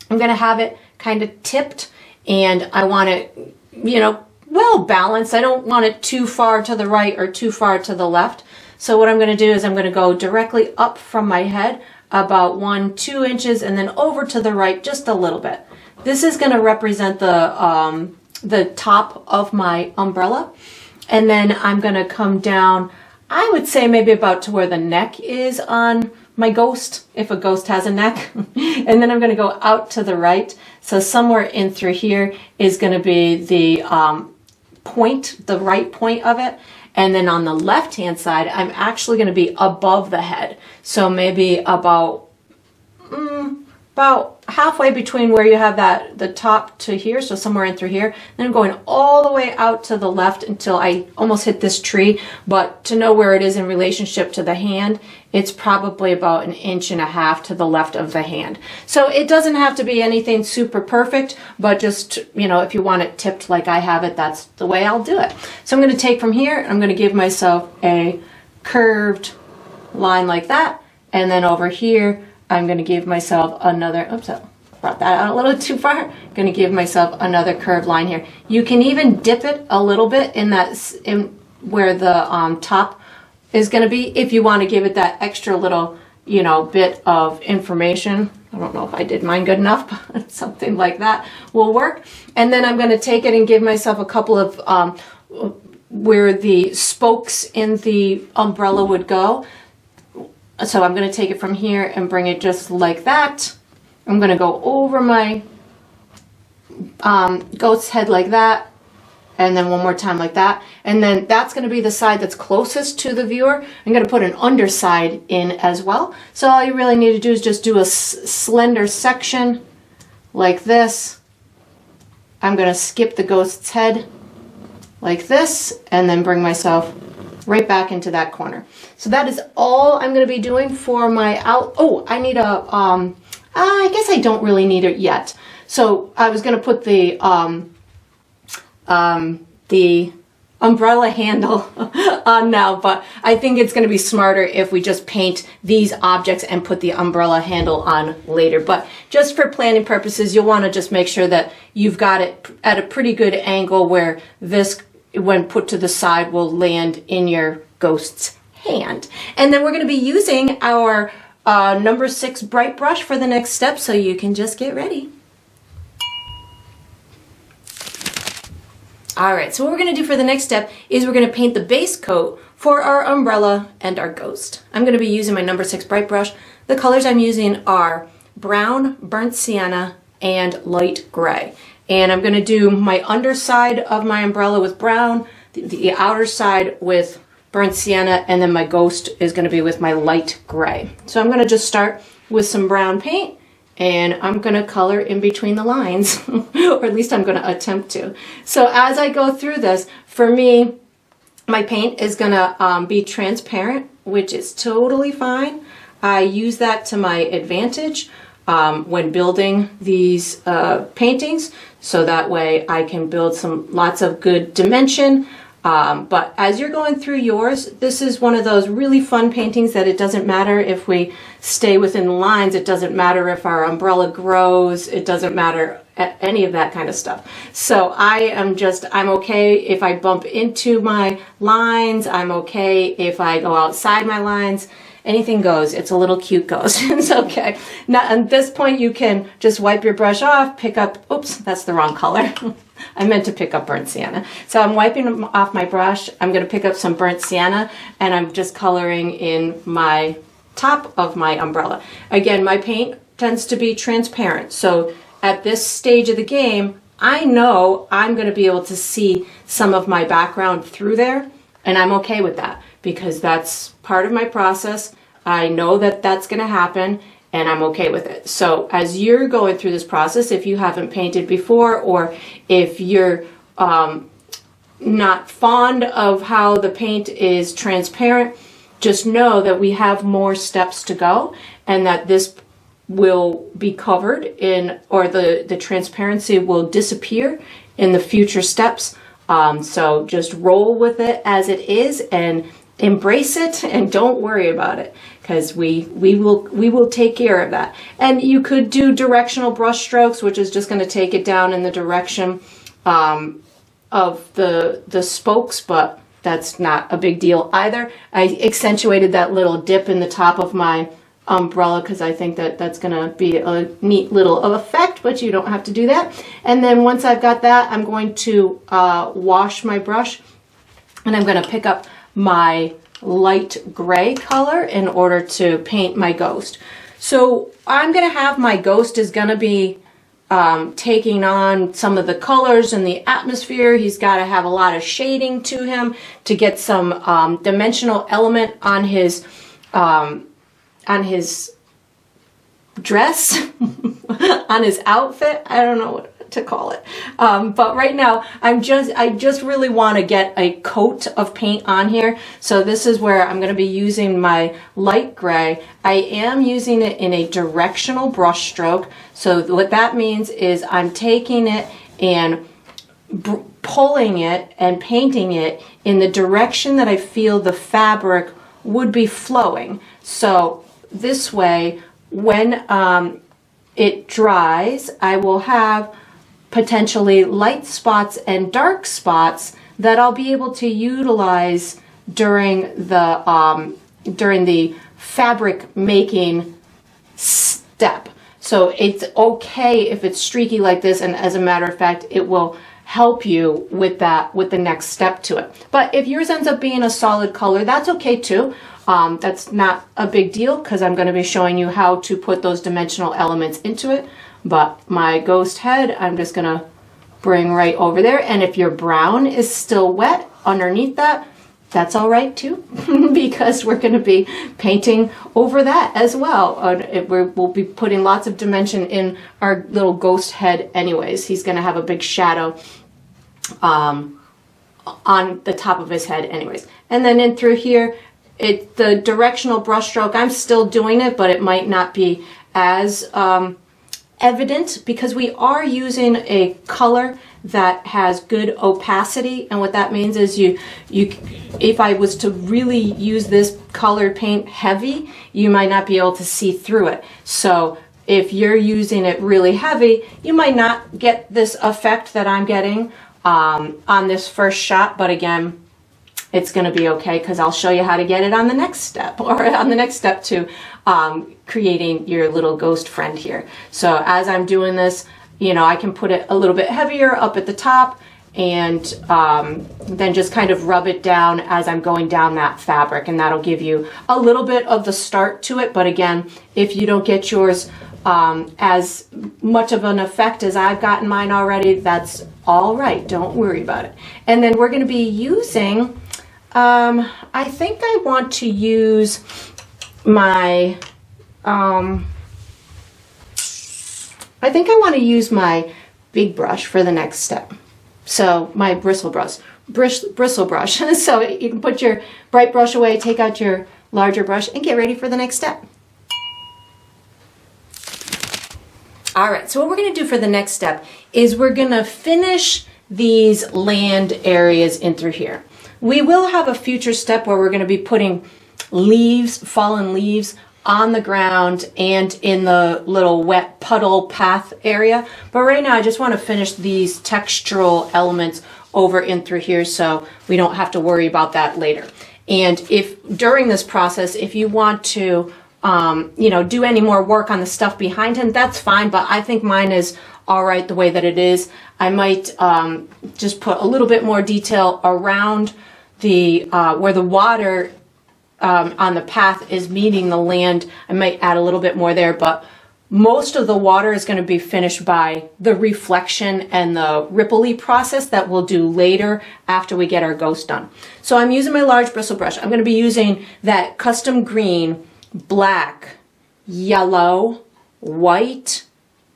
I'm going to have it kind of tipped, and I want it, you know, well balanced. I don't want it too far to the right or too far to the left. So what I'm going to do is I'm going to go directly up from my head about 1-2 inches, and then over to the right just a little bit. This is going to represent the top of my umbrella, and then I'm going to come down, I would say maybe about to where the neck is on my ghost, if a ghost has a neck. And then I'm going to go out to the right. So somewhere in through here is going to be the point, the right point of it. And then on the left hand side, I'm actually going to be above the head. So maybe about halfway between where you have the top to here, so somewhere in through here. Then I'm going all the way out to the left until I almost hit this tree. But to know where it is in relationship to the hand, it's probably about 1.5 inches to the left of the hand. So it doesn't have to be anything super perfect, but just, you know, if you want it tipped like I have it, that's the way I'll do it. So I'm going to take from here, I'm going to give myself a curved line like that. And then over here, I'm going to give myself another, oops, I brought that out a little too far. I'm going to give myself another curved line here. You can even dip it a little bit in where the top is going to be, if you want to give it that extra little, you know, bit of information. I don't know if I did mine good enough, but something like that will work. And then I'm going to take it and give myself a couple of where the spokes in the umbrella would go. So I'm going to take it from here and bring it just like that. I'm going to go over my goat's head like that, and then one more time like that. And then that's going to be the side that's closest to the viewer. I'm going to put an underside in as well. So all you really need to do is just do a slender section like this. I'm going to skip the ghost's head like this, and then bring myself right back into that corner. So that is all I'm going to be doing for my I need a, I guess I don't really need it yet. So I was going to put the umbrella handle on now, but I think it's going to be smarter if we just paint these objects and put the umbrella handle on later. But just for planning purposes, you'll want to just make sure that you've got it at a pretty good angle where this, when put to the side, will land in your ghost's hand. And then we're going to be using our number 6 bright brush for the next step, so you can just get ready. Alright, so what we're going to do for the next step is we're going to paint the base coat for our umbrella and our ghost. I'm going to be using my number 6 bright brush. The colors I'm using are brown, burnt sienna, and light gray. And I'm going to do my underside of my umbrella with brown, the outer side with burnt sienna, and then my ghost is going to be with my light gray. So I'm going to just start with some brown paint, and I'm going to color in between the lines, or at least I'm going to attempt to. So as I go through this, for me, my paint is going to be transparent, which is totally fine. I use that to my advantage when building these paintings, so that way I can build lots of good dimension. But as you're going through yours, this is one of those really fun paintings that it doesn't matter if we stay within the lines, it doesn't matter if our umbrella grows, it doesn't matter any of that kind of stuff. So I'm okay if I bump into my lines, I'm okay if I go outside my lines. Anything goes. It's a little cute ghost. It's okay. Now at this point you can just wipe your brush off, pick up, oops, that's the wrong color. I meant to pick up burnt sienna. So I'm wiping off my brush. I'm going to pick up some burnt sienna, and I'm just coloring in my top of my umbrella. Again, my paint tends to be transparent. So at this stage of the game, I know I'm going to be able to see some of my background through there, and I'm okay with that because that's part of my process. I know that that's going to happen, and I'm okay with it. So as you're going through this process, if you haven't painted before, or if you're not fond of how the paint is transparent, just know that we have more steps to go, and that this will be covered in, or the transparency will disappear in the future steps. So just roll with it as it is and embrace it, and don't worry about it, because we will take care of that. And you could do directional brush strokes, which is just going to take it down in the direction of the spokes, but that's not a big deal either. I accentuated that little dip in the top of my umbrella because I think that that's going to be a neat little effect, but you don't have to do that. And then once I've got that, I'm going to wash my brush, and I'm going to pick up my light gray color in order to paint my ghost. So I'm going to have my ghost is going to be taking on some of the colors and the atmosphere. He's got to have a lot of shading to him to get some dimensional element on his dress, on his outfit. I don't know what to call it. But right now I just really want to get a coat of paint on here. So this is where I'm going to be using my light gray. I am using it in a directional brush stroke. So what that means is I'm taking it and pulling it and painting it in the direction that I feel the fabric would be flowing. So this way, when it dries, I will have potentially light spots and dark spots that I'll be able to utilize during the fabric making step. So it's okay if it's streaky like this, and as a matter of fact, it will help you with that, with the next step to it. But if yours ends up being a solid color, that's okay too. That's not a big deal because I'm going to be showing you how to put those dimensional elements into it. But my ghost head, I'm just going to bring right over there. And if your brown is still wet underneath that, that's all right too, because we're going to be painting over that as well. We'll be putting lots of dimension in our little ghost head anyways. He's going to have a big shadow on the top of his head anyways. And then in through here, the directional brush stroke, I'm still doing it, but it might not be as evident because we are using a color that has good opacity. And what that means is if I was to really use this colored paint heavy, you might not be able to see through it. So if you're using it really heavy, you might not get this effect that I'm getting on this first shot. But again, it's going to be okay because I'll show you how to get it on the next step, or on the next step to creating your little ghost friend here. So as I'm doing this, you know, I can put it a little bit heavier up at the top and then just kind of rub it down as I'm going down that fabric, and that'll give you a little bit of the start to it. But again, if you don't get yours as much of an effect as I've gotten mine already, that's all right. Don't worry about it. And then we're going to be using, I think I want to use my, I think I want to use my big brush for the next step. So my bristle brush. So you can put your bright brush away, take out your larger brush, and get ready for the next step. All right, so what we're going to do for the next step is we're going to finish these land areas in through here. We will have a future step where we're going to be putting leaves, fallen leaves, on the ground and in the little wet puddle path area. But right now I just want to finish these textural elements over in through here so we don't have to worry about that later. And if during this process, if you want to you know, do any more work on the stuff behind him, that's fine, but I think mine is all right the way that it is. I might just put a little bit more detail around the where the water on the path is meeting the land. I might add a little bit more there, but most of the water is going to be finished by the reflection and the ripple-y process that we'll do later after we get our ghost done. So I'm using my large bristle brush. I'm going to be using that custom green, black, yellow, white,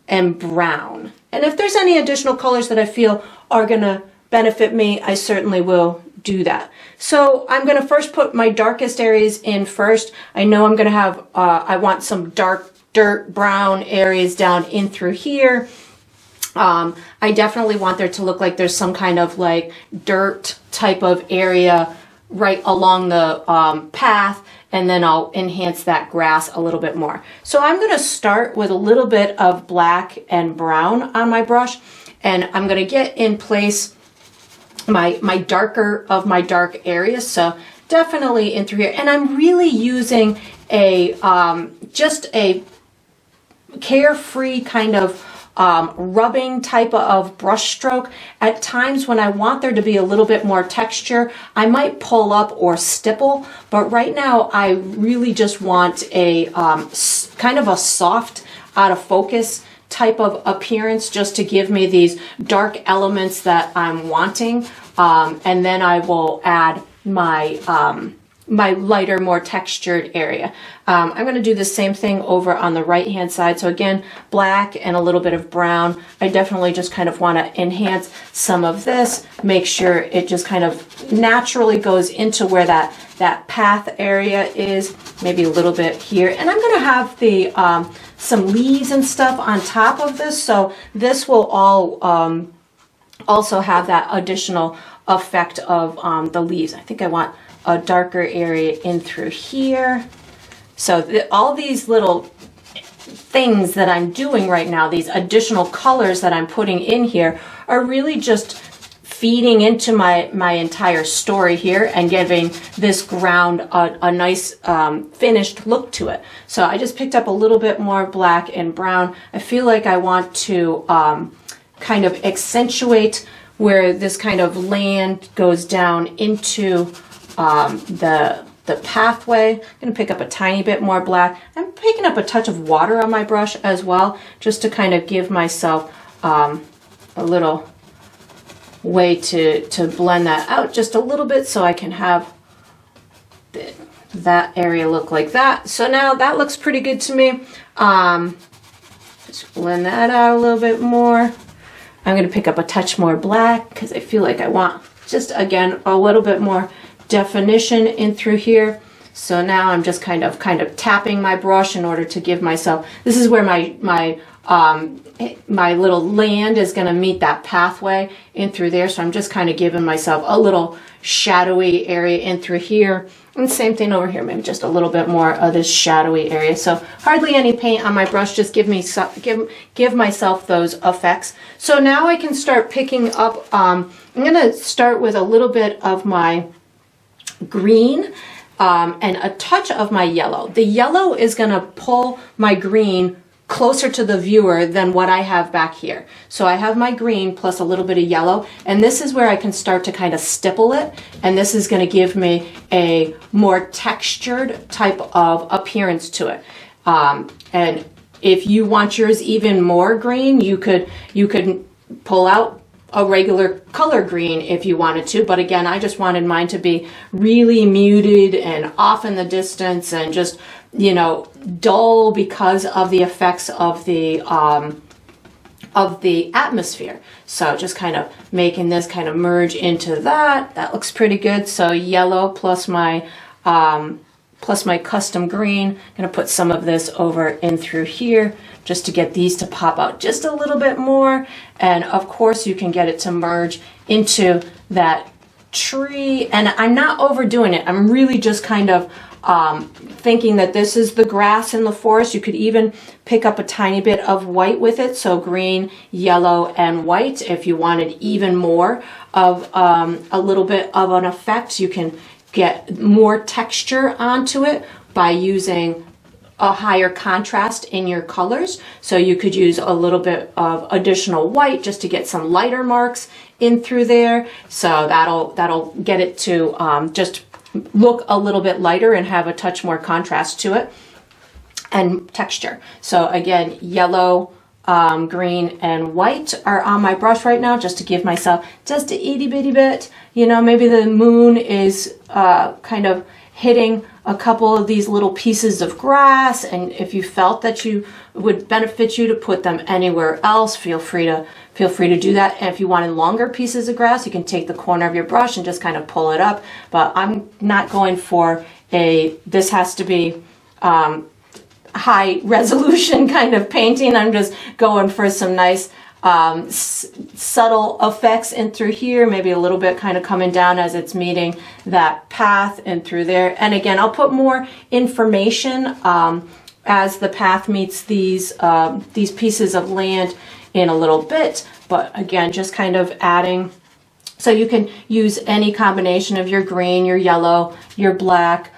and brown. And if there's any additional colors that I feel are going to benefit me, I certainly will do that. So I'm going to first put my darkest areas in first. I know I'm going to have, I want some dark dirt brown areas down in through here. I definitely want there to look like there's some kind of like dirt type of area right along the path, and then I'll enhance that grass a little bit more. So I'm going to start with a little bit of black and brown on my brush, and I'm going to get in place my darker of my dark areas. So definitely in through here, and I'm really using a just a carefree kind of rubbing type of brush stroke. At times when I want there to be a little bit more texture, I might pull up or stipple, but right now I really just want a kind of a soft, out of focus type of appearance, just to give me these dark elements that I'm wanting, and then I will add my my lighter, more textured area. I'm going to do the same thing over on the right hand side. So again, black and a little bit of brown. I definitely just kind of want to enhance some of this, make sure it just kind of naturally goes into where that path area is, maybe a little bit here. And I'm going to have the some leaves and stuff on top of this, so this will all also have that additional effect of the leaves. I think I want a darker area in through here. So all these little things that I'm doing right now, these additional colors that I'm putting in here, are really just feeding into my entire story here and giving this ground a nice finished look to it. So I just picked up a little bit more black and brown. I feel like I want to kind of accentuate where this kind of land goes down into the pathway. I'm going to pick up a tiny bit more black. I'm picking up a touch of water on my brush as well, just to kind of give myself a little way to blend that out just a little bit, so I can have that area look like that. So now that looks pretty good to me. Just blend that out a little bit more. I'm going to pick up a touch more black because I feel like I want just, again, a little bit more definition in through here. So now I'm just kind of tapping my brush in order to give myself, this is where my little land is going to meet that pathway in through there. So I'm just kind of giving myself a little shadowy area in through here. And same thing over here, maybe just a little bit more of this shadowy area. So hardly any paint on my brush, just give myself those effects. So now I can start picking up, I'm going to start with a little bit of my green and a touch of my yellow. The yellow is going to pull my green closer to the viewer than what I have back here. So I have my green plus a little bit of yellow, and this is where I can start to kind of stipple it, and this is going to give me a more textured type of appearance to it. And if you want yours even more green, you could pull out a regular color green if you wanted to, but again, I just wanted mine to be really muted and off in the distance and just, you know, dull because of the effects of the atmosphere. So just kind of making this kind of merge into that. That looks pretty good. So yellow plus my custom green. I'm going to put some of this over in through here just to get these to pop out just a little bit more. And of course you can get it to merge into that tree. And I'm not overdoing it. I'm really just kind of thinking that this is the grass in the forest. You could even pick up a tiny bit of white with it. So green, yellow, and white. If you wanted even more of a little bit of an effect, you can get more texture onto it by using a higher contrast in your colors. So you could use a little bit of additional white just to get some lighter marks in through there. So that'll get it to just look a little bit lighter and have a touch more contrast to it and texture. So again, yellow, green, and white are on my brush right now, just to give myself just a itty bitty bit. You know, maybe the moon is kind of hitting a couple of these little pieces of grass, and if you felt that you would benefit you to put them anywhere else, feel free to feel free to do that. And if you wanted longer pieces of grass, you can take the corner of your brush and just kind of pull it up. But I'm not going for this has to be high resolution kind of painting. I'm just going for some nice subtle effects in through here, maybe a little bit kind of coming down as it's meeting that path and through there. And again, I'll put more information as the path meets these pieces of land in a little bit. But again, just kind of adding, so you can use any combination of your green, your yellow, your black.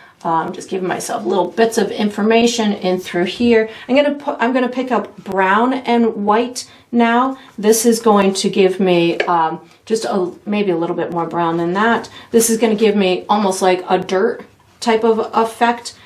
Just giving myself little bits of information in through here. I'm gonna pick up brown and white now. This is going to give me maybe a little bit more brown than that. This is going to give me almost like a dirt type of effect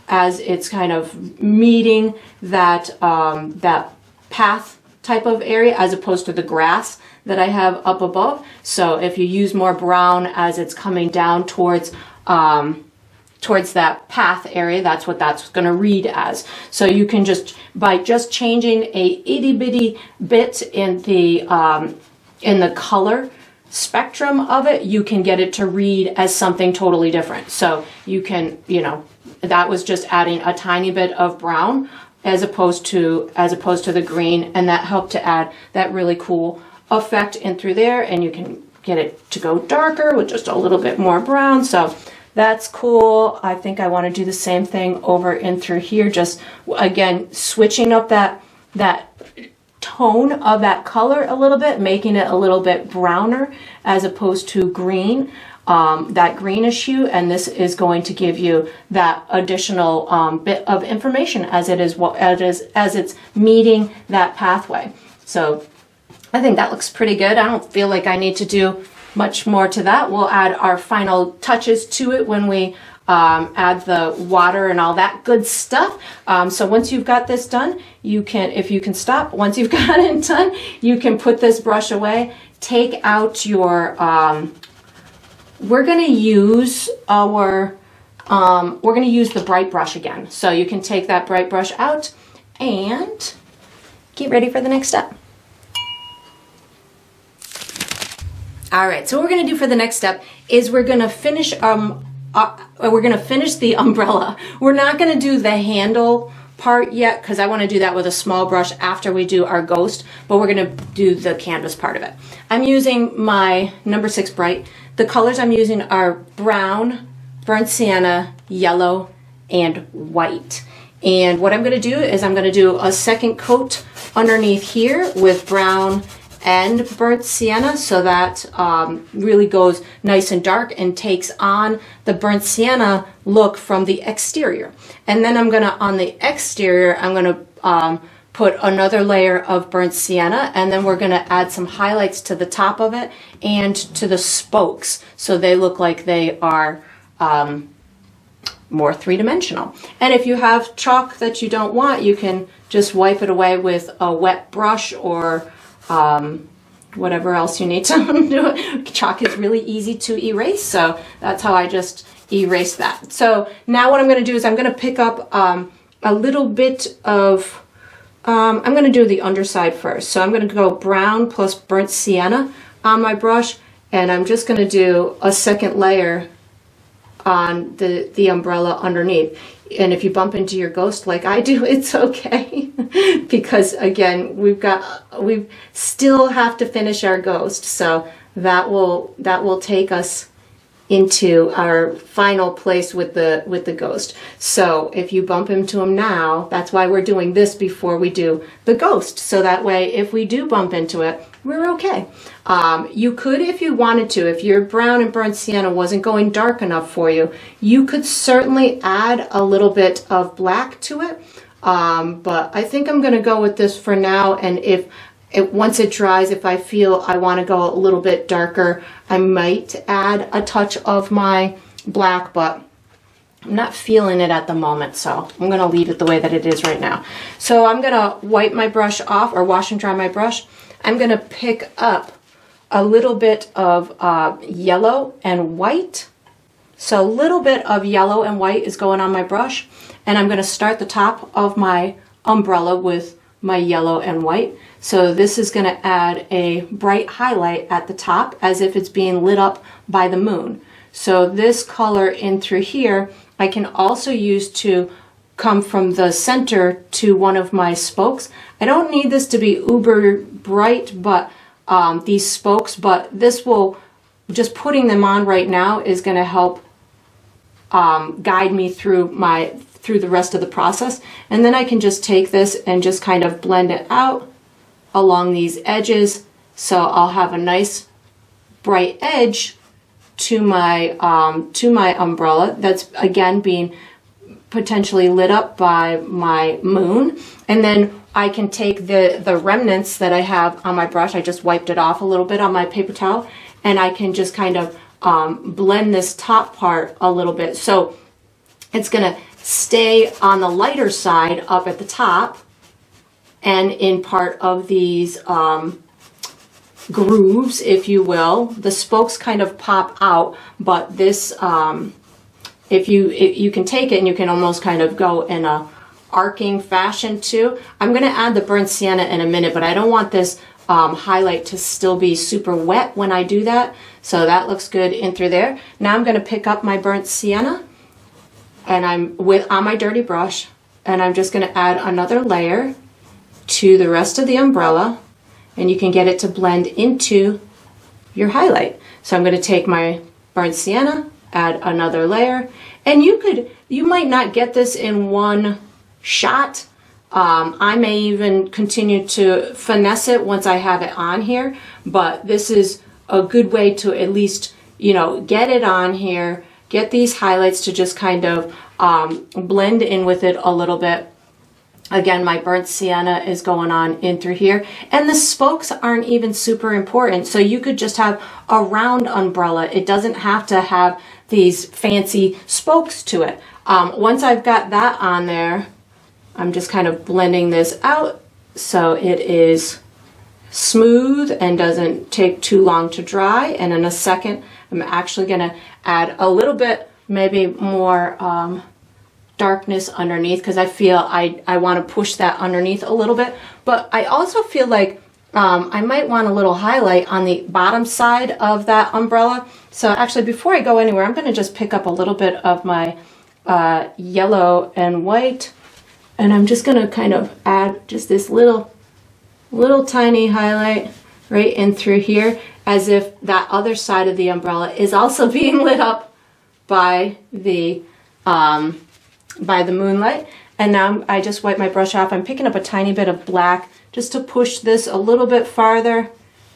as it's kind of meeting that that path type of area as opposed to the grass that I have up above. So if you use more brown as it's coming down towards that path area, that's what that's going to read as. So you can just, by just changing a itty bitty bit in the color spectrum of it, you can get it to read as something totally different. So you can, that was just adding a tiny bit of brown as opposed to the green, and that helped to add that really cool effect in through there. And you can get it to go darker with just a little bit more brown. So that's cool. I think I want to do the same thing over in through here. Just again, switching up that tone of that color a little bit, making it a little bit browner as opposed to green, that greenish hue. And this is going to give you that additional bit of information as it's meeting that pathway. So I think that looks pretty good. I don't feel like I need to do much more to that. We'll add our final touches to it when we add the water and all that good stuff. So once you've got this done, if you can stop, once you've got it done, you can put this brush away, take out your, we're going to use the bright brush again. So you can take that bright brush out and get ready for the next step. All right, so what we're going to do for the next step is we're going to finish the umbrella. We're not going to do the handle part yet because I want to do that with a small brush after we do our ghost, but we're going to do the canvas part of it. I'm using my number 6 bright. The colors I'm using are brown, burnt sienna, yellow, and white. And what I'm going to do is I'm going to do a second coat underneath here with brown and burnt sienna, so that really goes nice and dark and takes on the burnt sienna look from the exterior. And then on the exterior, I'm gonna put another layer of burnt sienna, and then we're gonna add some highlights to the top of it and to the spokes, so they look like they are more three-dimensional. And if you have chalk that you don't want, you can just wipe it away with a wet brush or whatever else you need to do it. Chalk is really easy to erase, so that's how I just erase that. So now what I'm going to do is I'm going to pick up a little bit of, I'm going to do the underside first. So I'm going to go brown plus burnt sienna on my brush, and I'm just going to do a second layer on the umbrella underneath. And if you bump into your ghost like I do, it's okay. Because again, we still have to finish our ghost. So that will take us into our final place with the ghost. So if you bump into him now, that's why we're doing this before we do the ghost. So that way, if we do bump into it, we're okay. You could, if you wanted to, if your brown and burnt sienna wasn't going dark enough for you, you could certainly add a little bit of black to it. But I think I'm going to go with this for now. And once it dries, if I feel I want to go a little bit darker, I might add a touch of my black, but I'm not feeling it at the moment, so I'm going to leave it the way that it is right now. So I'm going to wipe my brush off, or wash and dry my brush. I'm going to pick up a little bit of yellow and white. So a little bit of yellow and white is going on my brush, and I'm going to start the top of my umbrella with my yellow and white. So this is going to add a bright highlight at the top as if it's being lit up by the moon. So this color in through here, I can also use to come from the center to one of my spokes. I don't need this to be uber bright, but these spokes, but this will, just putting them on right now is going to help guide me through the rest of the process. And then I can just take this and just kind of blend it out along these edges. So I'll have a nice bright edge to my umbrella that's again being potentially lit up by my moon. And then I can take the remnants that I have on my brush. I just wiped it off a little bit on my paper towel, and I can just kind of blend this top part a little bit. So it's gonna stay on the lighter side up at the top, and in part of these grooves, if you will, the spokes kind of pop out, but this, if you can take it and you can almost kind of go in a arcing fashion too. I'm going to add the burnt sienna in a minute, but I don't want this highlight to still be super wet when I do that. So that looks good in through there. Now I'm going to pick up my burnt sienna, and I'm on my dirty brush, and I'm just going to add another layer to the rest of the umbrella, and you can get it to blend into your highlight. So I'm going to take my burnt sienna, add another layer, and you might not get this in one shot. I may even continue to finesse it once I have it on here, but this is a good way to at least, get it on here, get these highlights to just kind of blend in with it a little bit. Again, my burnt sienna is going on in through here, and the spokes aren't even super important. So you could just have a round umbrella. It doesn't have to have these fancy spokes to it. Once I've got that on there, I'm just kind of blending this out so it is smooth and doesn't take too long to dry. And in a second, I'm actually going to add a little bit, maybe more darkness underneath, because I feel I want to push that underneath a little bit. But I also feel like I might want a little highlight on the bottom side of that umbrella. So actually, before I go anywhere, I'm going to just pick up a little bit of my yellow and white, and I'm just going to kind of add just this little tiny highlight right in through here, as if that other side of the umbrella is also being lit up by the moonlight. And now I just wipe my brush off. I'm picking up a tiny bit of black just to push this a little bit farther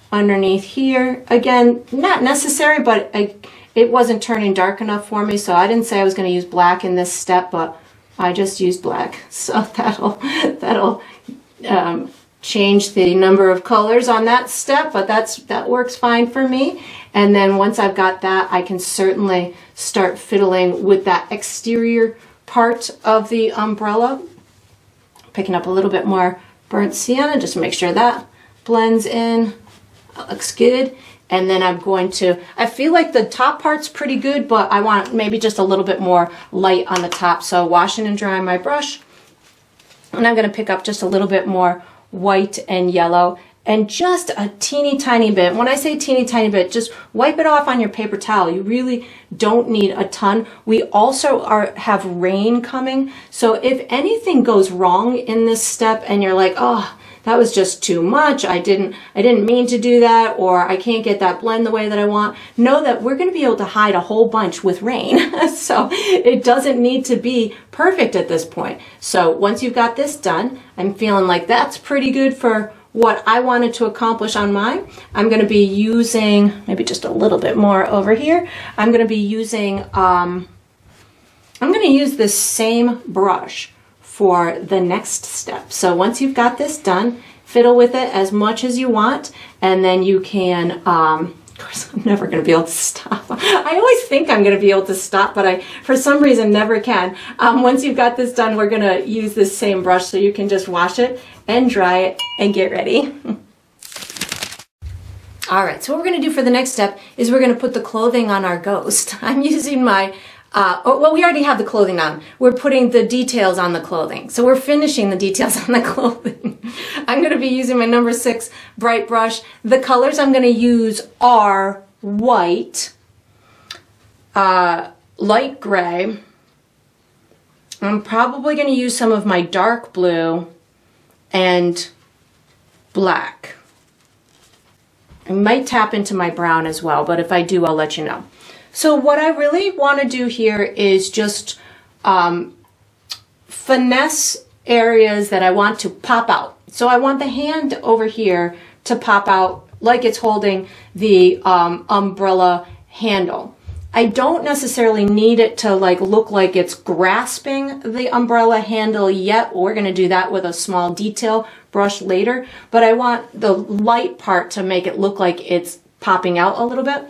underneath here. Again, not necessary, but it wasn't turning dark enough for me, so I didn't say I was going to use black in this step, but I just used black. So that'll change the number of colors on that step, but that works fine for me. And then once I've got that, I can certainly start fiddling with that exterior part of the umbrella. Picking up a little bit more burnt sienna just to make sure that blends in. That looks good. And then I'm going to, I feel like the top part's pretty good, but I want maybe just a little bit more light on the top. So washing and drying my brush, and I'm going to pick up just a little bit more white and yellow, and just a teeny tiny bit. When I say teeny tiny bit, just wipe it off on your paper towel. You really don't need a ton. We also have rain coming, so if anything goes wrong in this step and you're like, oh, that was just too much, I didn't mean to do that, or I can't get that blend the way that I want, know that we're going to be able to hide a whole bunch with rain. So it doesn't need to be perfect at this point. So once you've got this done, I'm feeling like that's pretty good for what I wanted to accomplish on mine. I'm going to be using maybe just a little bit more over here. I'm going to be using, I'm going to use this same brush for the next step. So once you've got this done, fiddle with it as much as you want, and then you can, of course, I'm never going to be able to stop. I always think I'm going to be able to stop, but I, for some reason, never can. Once you've got this done, we're going to use this same brush, so you can just wash it and dry it and get ready. All right, so what we're going to do for the next step is we're going to put the clothing on our ghost. I'm using my Well, we already have the clothing on. We're putting the details on the clothing. So we're finishing the details on the clothing. I'm going to be using my number 6 bright brush. The colors I'm going to use are white, light gray. I'm probably going to use some of my dark blue and black. I might tap into my brown as well, but if I do, I'll let you know. So what I really want to do here is just finesse areas that I want to pop out. So I want the hand over here to pop out like it's holding the umbrella handle. I don't necessarily need it to look like it's grasping the umbrella handle yet. We're going to do that with a small detail brush later, but I want the light part to make it look like it's popping out a little bit.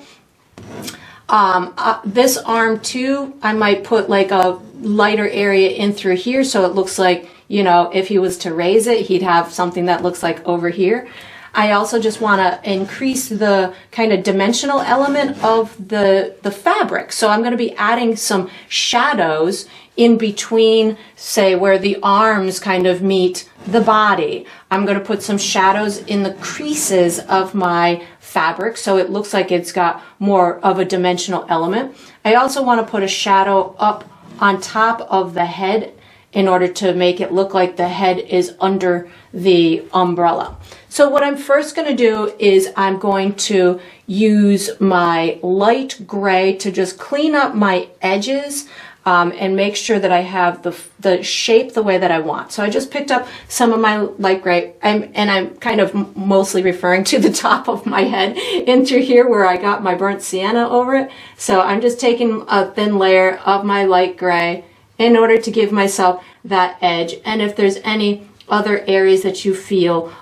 This arm too, I might put like a lighter area in through here so it looks like, you know, if he was to raise it, he'd have something that looks like over here. I also just want to increase the kind of dimensional element of the fabric. So I'm going to be adding some shadows in between, say, where the arms kind of meet the body. I'm going to put some shadows in the creases of my fabric so it looks like it's got more of a dimensional element. I also want to put a shadow up on top of the head in order to make it look like the head is under the umbrella. So what I'm first going to do is I'm going to use my light gray to just clean up my edges and make sure that I have the shape the way that I want. So I just picked up some of my light gray, and I'm kind of mostly referring to the top of my head into here where I got my burnt sienna over it. So I'm just taking a thin layer of my light gray in order to give myself that edge. And if there's any other areas that you feel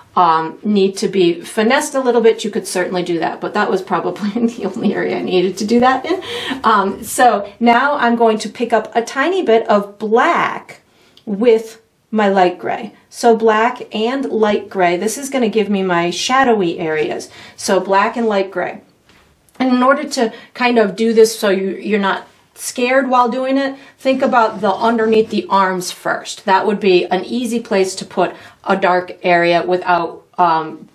need to be finessed a little bit, you could certainly do that, but that was probably the only area I needed to do that in. So now I'm going to pick up a tiny bit of black with my light gray. So black and light gray, this is going to give me my shadowy areas. So black and light gray. And in order to kind of do this so you're not scared while doing it, think about the underneath the arms first. That would be an easy place to put a dark area without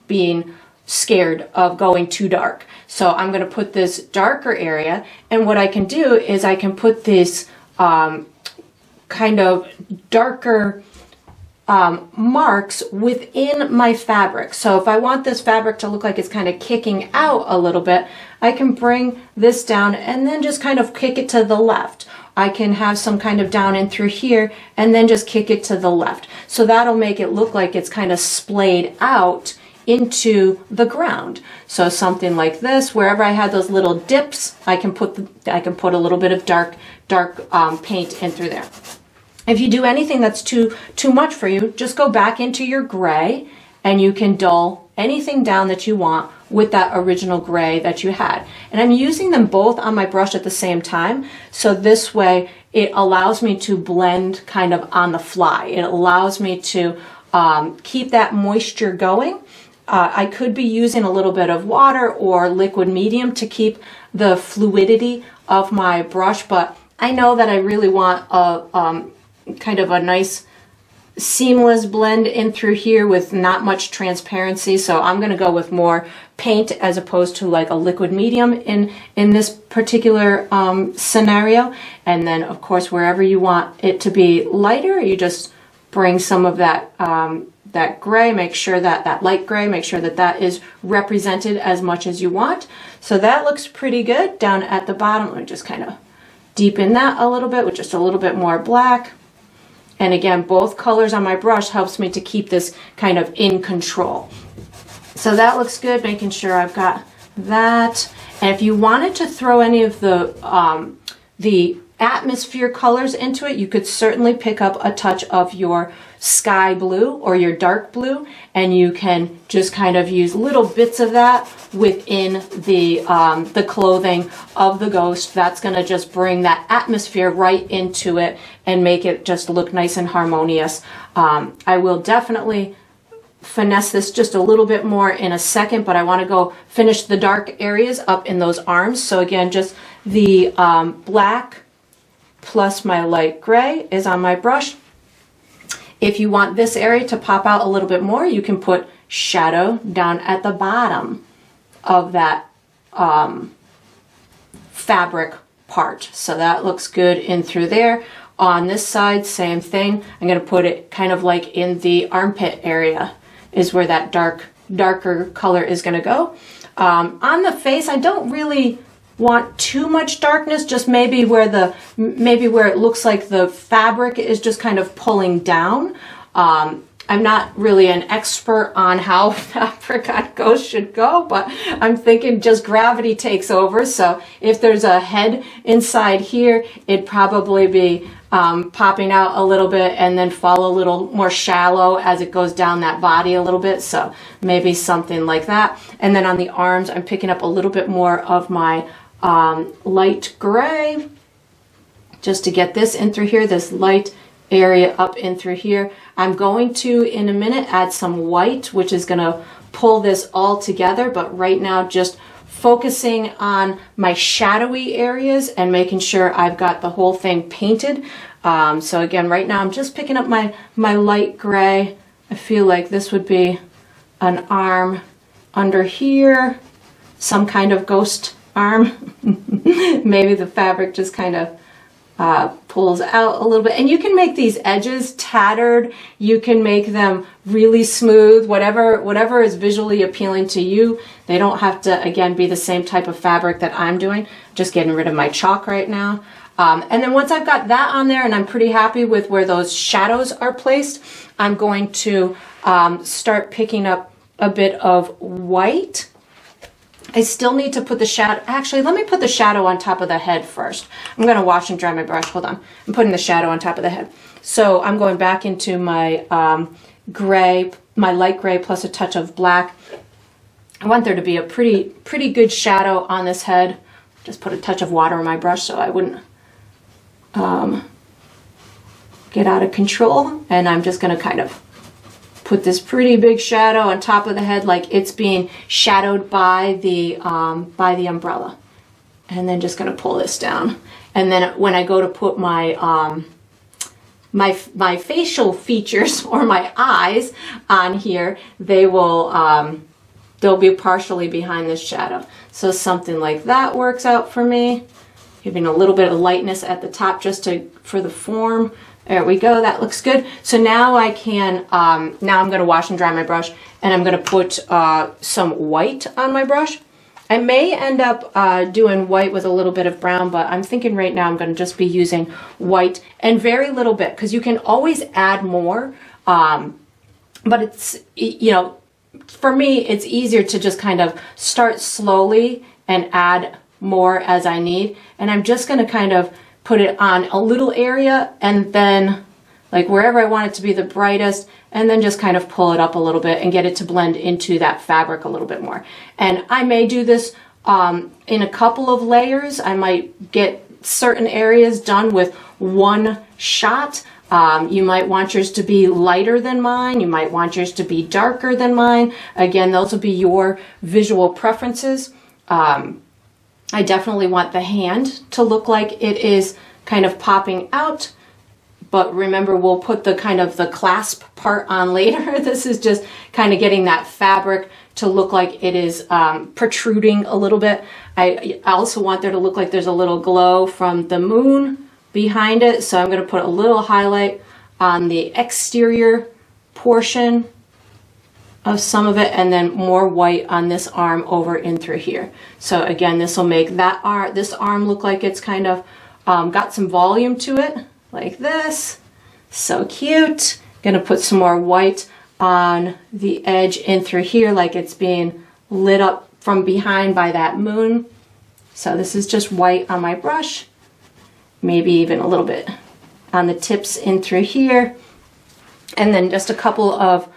being scared of going too dark. So I'm going to put this darker area, and what I can do is I can put this kind of darker marks within my fabric. So if I want this fabric to look like it's kind of kicking out a little bit, I can bring this down and then just kind of kick it to the left. I can have some kind of down in through here and then just kick it to the left. So that'll make it look like it's kind of splayed out into the ground. So something like this, wherever I had those little dips, I can put a little bit of dark paint in through there. If you do anything that's too much for you, just go back into your gray and you can dull anything down that you want with that original gray that you had. And I'm using them both on my brush at the same time, so this way it allows me to blend kind of on the fly. It allows me to keep that moisture going. I could be using a little bit of water or liquid medium to keep the fluidity of my brush, but I know that I really want a kind of a nice seamless blend in through here with not much transparency, so I'm going to go with more paint as opposed to like a liquid medium in this particular scenario. And then of course wherever you want it to be lighter, you just bring some of that that gray, make sure that light gray, make sure that is represented as much as you want. So that looks pretty good. Down at the bottom, let me just kind of deepen that a little bit with just a little bit more black. And again, both colors on my brush helps me to keep this kind of in control. So that looks good, making sure I've got that. And if you wanted to throw any of the atmosphere colors into it, you could certainly pick up a touch of your sky blue or your dark blue, and you can just kind of use little bits of that within the clothing of the ghost. That's going to just bring that atmosphere right into it and make it just look nice and harmonious. I will definitely finesse this just a little bit more in a second, but I want to go finish the dark areas up in those arms. So again, just the black plus my light gray is on my brush. If you want this area to pop out a little bit more, you can put shadow down at the bottom of that fabric part. So that looks good in through there. On this side, same thing. I'm going to put it kind of like in the armpit area is where that darker color is going to go. On the face, I don't really want too much darkness, just maybe where it looks like the fabric is just kind of pulling down. I'm not really an expert on how fabric on ghosts should go, but I'm thinking just gravity takes over. So if there's a head inside here, it'd probably be popping out a little bit and then fall a little more shallow as it goes down that body a little bit. So maybe something like that. And then on the arms, I'm picking up a little bit more of my light gray just to get this in through here, this light area up in through here. I'm going to, in a minute, add some white, which is going to pull this all together, but right now just focusing on my shadowy areas and making sure I've got the whole thing painted. So again, right now I'm just picking up my light gray. I feel like this would be an arm under here, some kind of ghost arm. Maybe the fabric just kind of pulls out a little bit, and you can make these edges tattered, you can make them really smooth, whatever is visually appealing to you. They don't have to, again, be the same type of fabric that I'm doing. Just getting rid of my chalk right now. And then once I've got that on there and I'm pretty happy with where those shadows are placed, I'm going to start picking up a bit of white. I still need to put the shadow, actually let me put the shadow on top of the head first. I'm going to wash and dry my brush, hold on. I'm putting the shadow on top of the head. So I'm going back into my gray, my light gray plus a touch of black. I want there to be a pretty good shadow on this head. Just put a touch of water on my brush so I wouldn't get out of control. And I'm just going to kind of put this pretty big shadow on top of the head like it's being shadowed by the umbrella. And then just going to pull this down. And then when I go to put my my facial features or my eyes on here, they will they'll be partially behind this shadow. So something like that works out for me. Giving a little bit of lightness at the top just for the form. There we go, that looks good. So now I can, now I'm gonna wash and dry my brush, and I'm gonna put some white on my brush. I may end up doing white with a little bit of brown, but I'm thinking right now I'm gonna just be using white and very little bit, because you can always add more, but it's, you know, for me, it's easier to just kind of start slowly and add more as I need. And I'm just gonna kind of put it on a little area and then like wherever I want it to be the brightest, and then just kind of pull it up a little bit and get it to blend into that fabric a little bit more. And I may do this in a couple of layers. I might get certain areas done with one shot. You might want yours to be lighter than mine. You might want yours to be darker than mine. Again, those will be your visual preferences. I definitely want the hand to look like it is kind of popping out, but remember we'll put the kind of the clasp part on later. This is just kind of getting that fabric to look like it is protruding a little bit. I also want there to look like there's a little glow from the moon behind it, so I'm going to put a little highlight on the exterior portion of some of it, and then more white on this arm over in through here. So again, this will make this arm look like it's kind of got some volume to it, like this. So cute. Gonna put some more white on the edge in through here, like it's being lit up from behind by that moon. So this is just white on my brush, maybe even a little bit on the tips in through here, and then just a couple of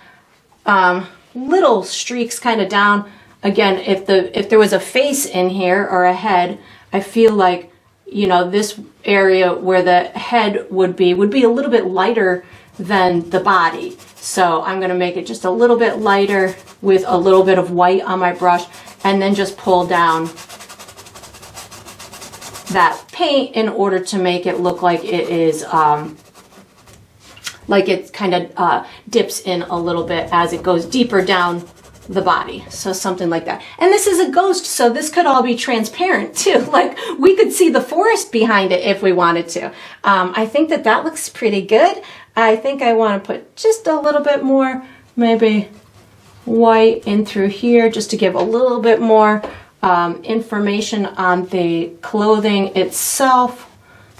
little streaks kind of down. Again, if there was a face in here or a head, I feel like, you know, this area where the head would be a little bit lighter than the body. So I'm going to make it just a little bit lighter with a little bit of white on my brush, and then just pull down that paint in order to make it look like it is, like it kind of dips in a little bit as it goes deeper down the body. So something like that. And this is a ghost, so this could all be transparent too. Like we could see the forest behind it if we wanted to. I think that that looks pretty good. I think I want to put just a little bit more, maybe white in through here, just to give a little bit more information on the clothing itself.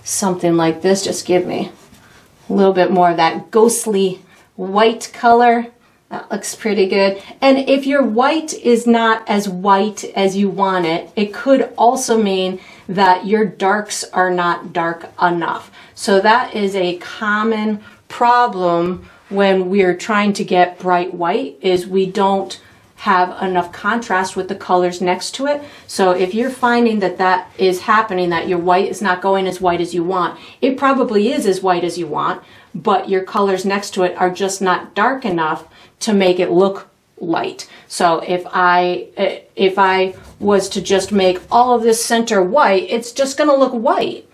Something like this, just give me a little bit more of that ghostly white color. That looks pretty good. And if your white is not as white as you want it, it could also mean that your darks are not dark enough. So that is a common problem when we're trying to get bright white, is we don't have enough contrast with the colors next to it. So if you're finding that that is happening, that your white is not going as white as you want, it probably is as white as you want, but your colors next to it are just not dark enough to make it look light. So if I was to just make all of this center white, it's just going to look white.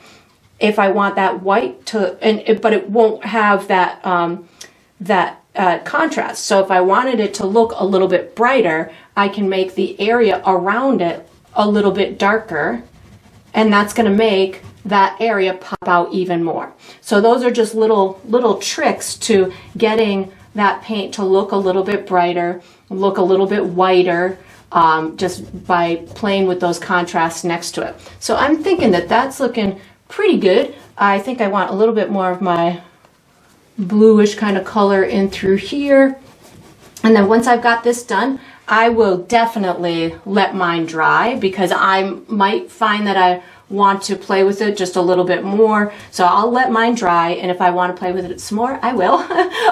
If I want that white to, but it won't have that contrast. So if I wanted it to look a little bit brighter, I can make the area around it a little bit darker, and that's going to make that area pop out even more. So those are just little tricks to getting that paint to look a little bit brighter, look a little bit whiter, just by playing with those contrasts next to it. So I'm thinking that that's looking pretty good. I think I want a little bit more of my bluish kind of color in through here. And then once I've got this done, I will definitely let mine dry, because I might find that I want to play with it just a little bit more. So I'll let mine dry, and if I want to play with it some more, I will.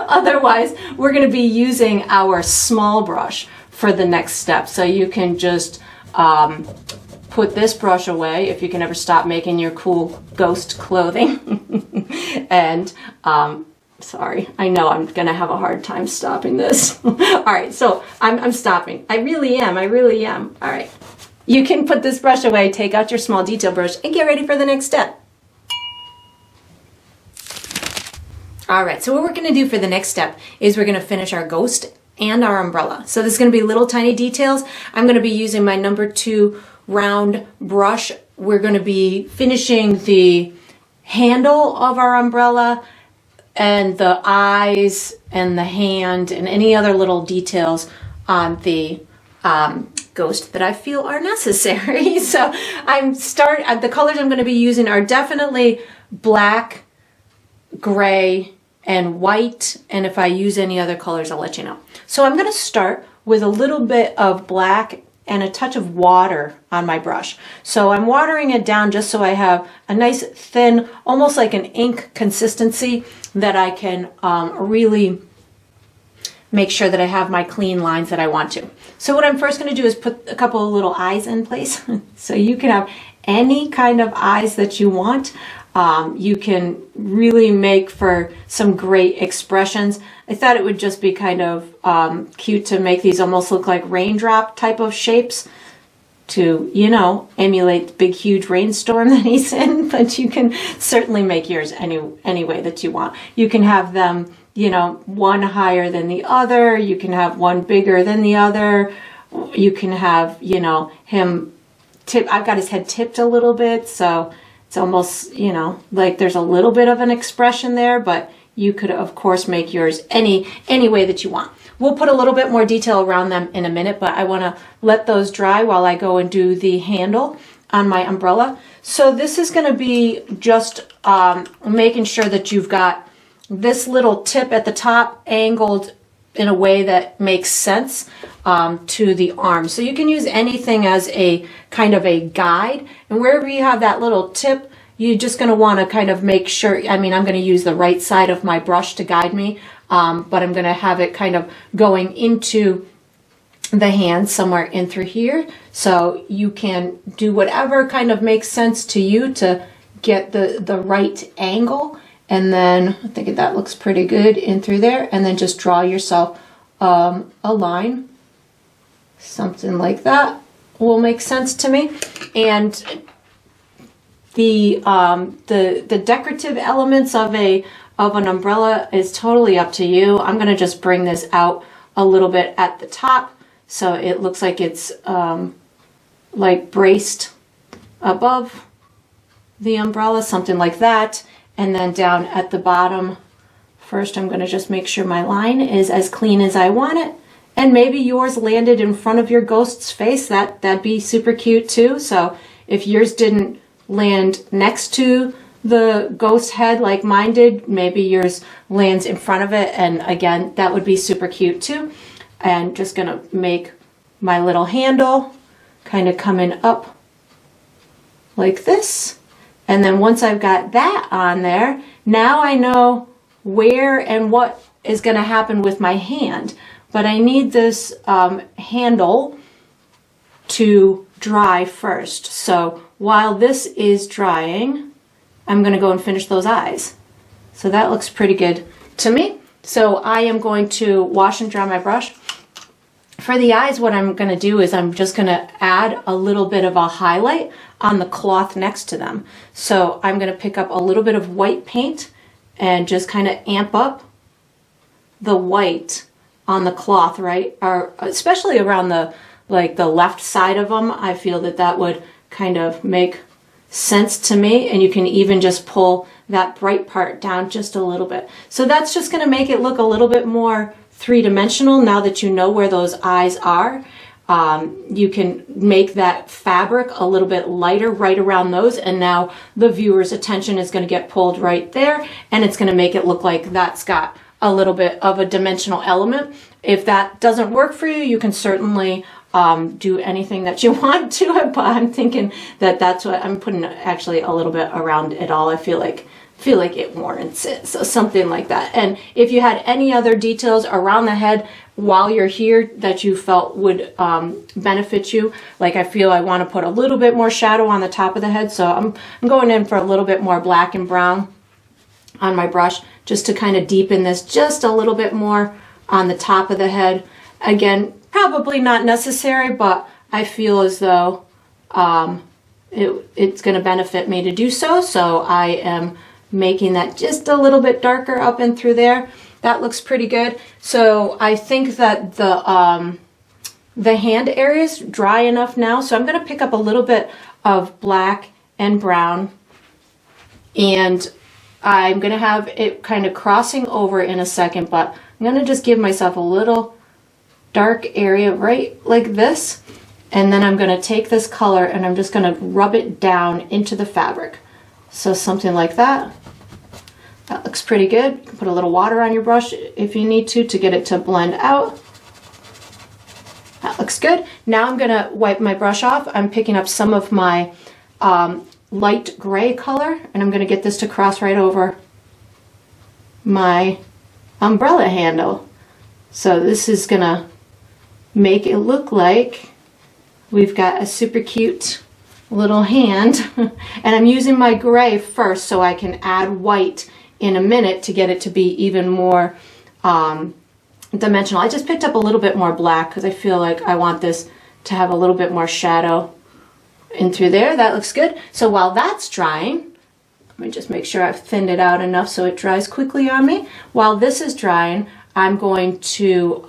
Otherwise, we're going to be using our small brush for the next step. So you can just put this brush away if you can ever stop making your cool ghost clothing. And sorry, I know I'm gonna have a hard time stopping this. All right, so I'm stopping. I really am. All right. You can put this brush away, take out your small detail brush, and get ready for the next step. All right, so what we're gonna do for the next step is we're gonna finish our ghost and our umbrella. So there's gonna be little tiny details. I'm gonna be using my #2 round brush. We're gonna be finishing the handle of our umbrella and the eyes and the hand and any other little details on the ghost that I feel are necessary. So the colors I'm going to be using are definitely black, gray, and white. And if I use any other colors, I'll let you know. So I'm going to start with a little bit of black and a touch of water on my brush. So I'm watering it down just so I have a nice thin, almost like an ink consistency, that I can really make sure that I have my clean lines that I want to. So what I'm first going to do is put a couple of little eyes in place. So you can have any kind of eyes that you want. You can really make for some great expressions. I thought it would just be kind of cute to make these almost look like raindrop type of shapes to, you know, emulate the big huge rainstorm that he's in. But you can certainly make yours any way that you want. You can have them, you know, one higher than the other. You can have one bigger than the other. You can have, you know, him tip. I've got his head tipped a little bit, so it's almost, you know, like there's a little bit of an expression there, but you could, of course, make yours any way that you want. We'll put a little bit more detail around them in a minute, but I want to let those dry while I go and do the handle on my umbrella. So this is going to be just making sure that you've got this little tip at the top angled in a way that makes sense to the arm. So you can use anything as a kind of a guide, and wherever you have that little tip, you're just going to want to kind of make sure, I mean, I'm going to use the right side of my brush to guide me, but I'm going to have it kind of going into the hand somewhere in through here. So you can do whatever kind of makes sense to you to get the right angle. And then I think that looks pretty good in through there. And then just draw yourself a line. Something like that will make sense to me. And the decorative elements of an umbrella is totally up to you. I'm going to just bring this out a little bit at the top so it looks like it's like braced above the umbrella, something like that. And then down at the bottom, first I'm going to just make sure my line is as clean as I want it. And maybe yours landed in front of your ghost's face. That'd be super cute too. So if yours didn't land next to the ghost head like mine did, maybe yours lands in front of it, and again, that would be super cute too. And just gonna make my little handle kind of coming up like this. And then once I've got that on there, now I know where and what is gonna happen with my hand. But I need this handle to dry first. So while this is drying, I'm going to go and finish those eyes. So that looks pretty good to me. So I am going to wash and dry my brush. For the eyes, what I'm going to do is I'm just going to add a little bit of a highlight on the cloth next to them. So I'm going to pick up a little bit of white paint and just kind of amp up the white on the cloth, right? Or especially around the left side of them. I feel that would kind of make sense to me. And you can even just pull that bright part down just a little bit. So that's just going to make it look a little bit more three-dimensional now that you know where those eyes are. You can make that fabric a little bit lighter right around those, and now the viewer's attention is going to get pulled right there, and it's going to make it look like that's got a little bit of a dimensional element. If that doesn't work for you, you can certainly do anything that you want to it, but I'm thinking that's what I'm putting actually a little bit around it all. I feel like it warrants it, so something like that. And if you had any other details around the head while you're here that you felt would benefit you, like I feel I want to put a little bit more shadow on the top of the head, so I'm going in for a little bit more black and brown on my brush just to kind of deepen this just a little bit more on the top of the head. Again, probably not necessary, but I feel as though it's going to benefit me to do so. So I am making that just a little bit darker up and through there. That looks pretty good. So I think that the hand area is dry enough now. So I'm going to pick up a little bit of black and brown, and I'm going to have it kind of crossing over in a second, but I'm going to just give myself a little dark area right like this. And then I'm going to take this color and I'm just going to rub it down into the fabric. So something like that. That looks pretty good. You can put a little water on your brush if you need to get it to blend out. That looks good. Now I'm going to wipe my brush off. I'm picking up some of my light gray color, and I'm going to get this to cross right over my umbrella handle. So this is going to make it look like we've got a super cute little hand. And I'm using my gray first so I can add white in a minute to get it to be even more dimensional. I just picked up a little bit more black because I feel like I want this to have a little bit more shadow in through there. That looks good. So while that's drying, let me just make sure I've thinned it out enough so it dries quickly on me. While this is drying, I'm going to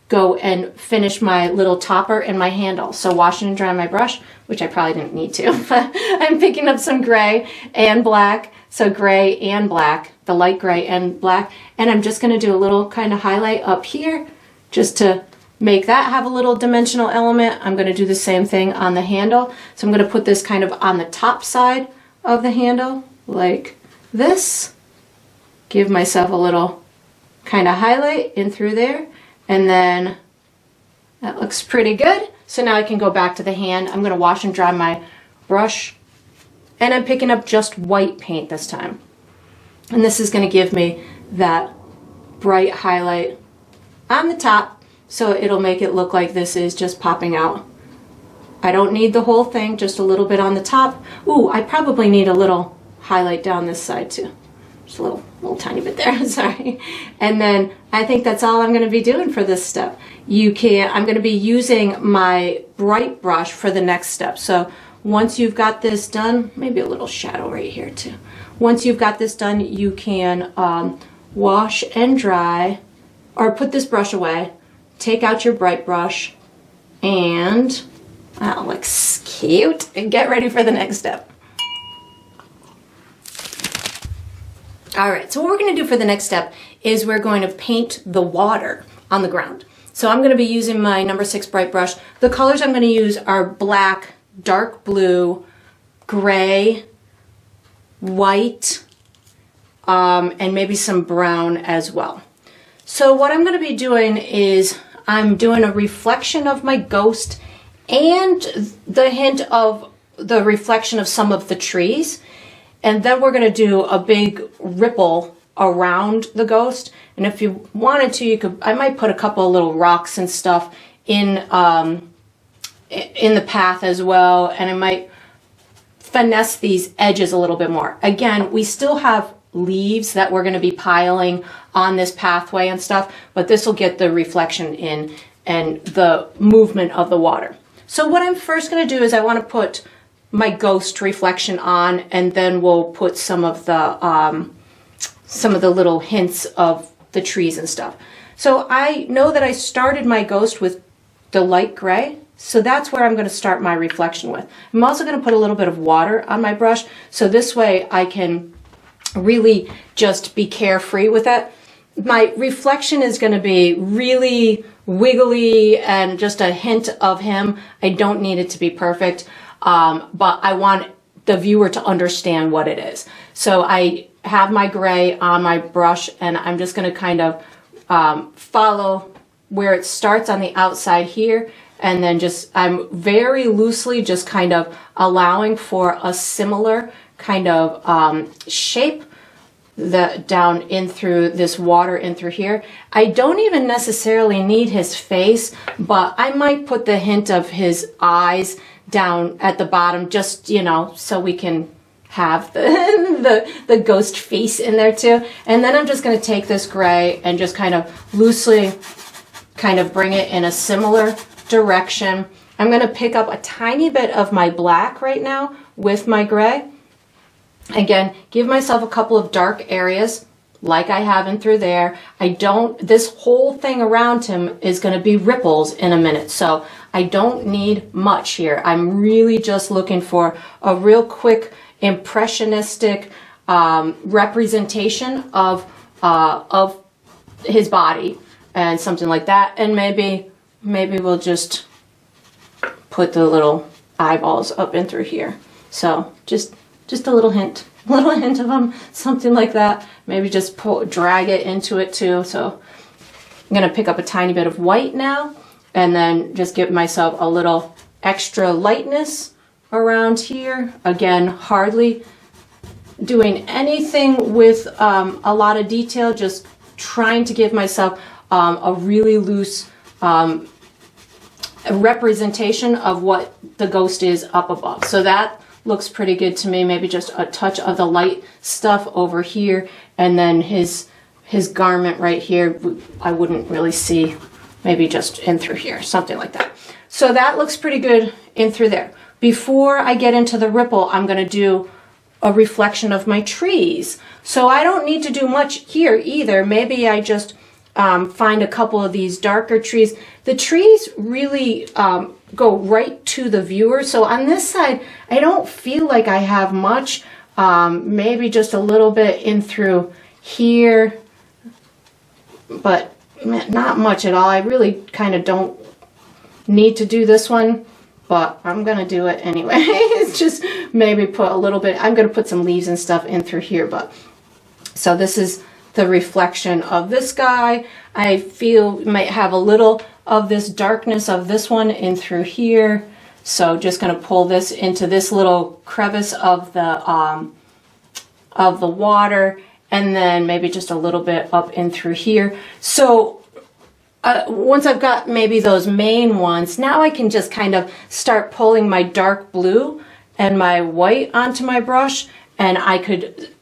go and finish my little topper and my handle. So washing and drying my brush, which I probably didn't need to, but I'm picking up some gray and black. So gray and black, the light gray and black. And I'm just going to do a little kind of highlight up here just to make that have a little dimensional element. I'm going to do the same thing on the handle. So I'm going to put this kind of on the top side of the handle like this. Give myself a little kind of highlight in through there. And then that looks pretty good. So now I can go back to the hand. I'm going to wash and dry my brush. And I'm picking up just white paint this time. And this is going to give me that bright highlight on the top, so it'll make it look like this is just popping out. I don't need the whole thing, just a little bit on the top. Ooh, I probably need a little highlight down this side too. Just a little tiny bit there, sorry. And then I think that's all I'm going to be doing for this step. I'm going to be using my bright brush for the next step. So once you've got this done, maybe a little shadow right here too. Once you've got this done, you can wash and dry, or put this brush away, take out your bright brush, and that looks cute, and get ready for the next step. All right, so what we're going to do for the next step is we're going to paint the water on the ground. So I'm going to be using my number 6 bright brush. The colors I'm going to use are black, dark blue, gray, white, and maybe some brown as well. So what I'm going to be doing is I'm doing a reflection of my ghost and the hint of the reflection of some of the trees. And then we're going to do a big ripple around the ghost. And if you wanted to, you could, I might put a couple of little rocks and stuff in the path as well. And I might finesse these edges a little bit more. Again, we still have leaves that we're going to be piling on this pathway and stuff, but this will get the reflection in and the movement of the water. So what I'm first going to do is I want to put my ghost reflection on, and then we'll put some of the little hints of the trees and stuff. So I know that I started my ghost with the light gray, so that's where I'm going to start my reflection with. I'm also going to put a little bit of water on my brush, so this way I can really just be carefree with it. My reflection is going to be really wiggly and just a hint of him. I don't need it to be perfect. But I want the viewer to understand what it is. So I have my gray on my brush, and I'm just going to kind of follow where it starts on the outside here, and then just I'm very loosely just kind of allowing for a similar kind of shape that down in through this water in through here. I don't even necessarily need his face, but I might put the hint of his eyes down at the bottom, just, you know, so we can have the ghost face in there too. And then I'm just going to take this gray and just kind of loosely kind of bring it in a similar direction. I'm going to pick up a tiny bit of my black right now with my gray. Again, give myself a couple of dark areas like I have in through there. This whole thing around him is going to be ripples in a minute, so I don't need much here. I'm really just looking for a real quick impressionistic representation of his body and something like that. And maybe we'll just put the little eyeballs up in through here. So just a little hint of them, something like that. Maybe just drag it into it too. So I'm going to pick up a tiny bit of white now, and then just give myself a little extra lightness around here. Again, hardly doing anything with a lot of detail, just trying to give myself a really loose representation of what the ghost is up above. So that looks pretty good to me. Maybe just a touch of the light stuff over here, and then his garment right here, I wouldn't really see, maybe just in through here, something like that. So that looks pretty good in through there. Before I get into the ripple, I'm going to do a reflection of my trees. So I don't need to do much here either. Maybe I just find a couple of these darker trees. The trees really go right to the viewer. So on this side, I don't feel like I have much. Maybe just a little bit in through here, but not much at all. I really kind of don't need to do this one, but I'm gonna do it anyway. It's just maybe put a little bit, I'm gonna put some leaves and stuff in through here. But so this is the reflection of this guy. I feel might have a little of this darkness of this one in through here. So just going to pull this into this little crevice of the water, and then maybe just a little bit up in through here. So once I've got maybe those main ones, now I can just kind of start pulling my dark blue and my white onto my brush, and I could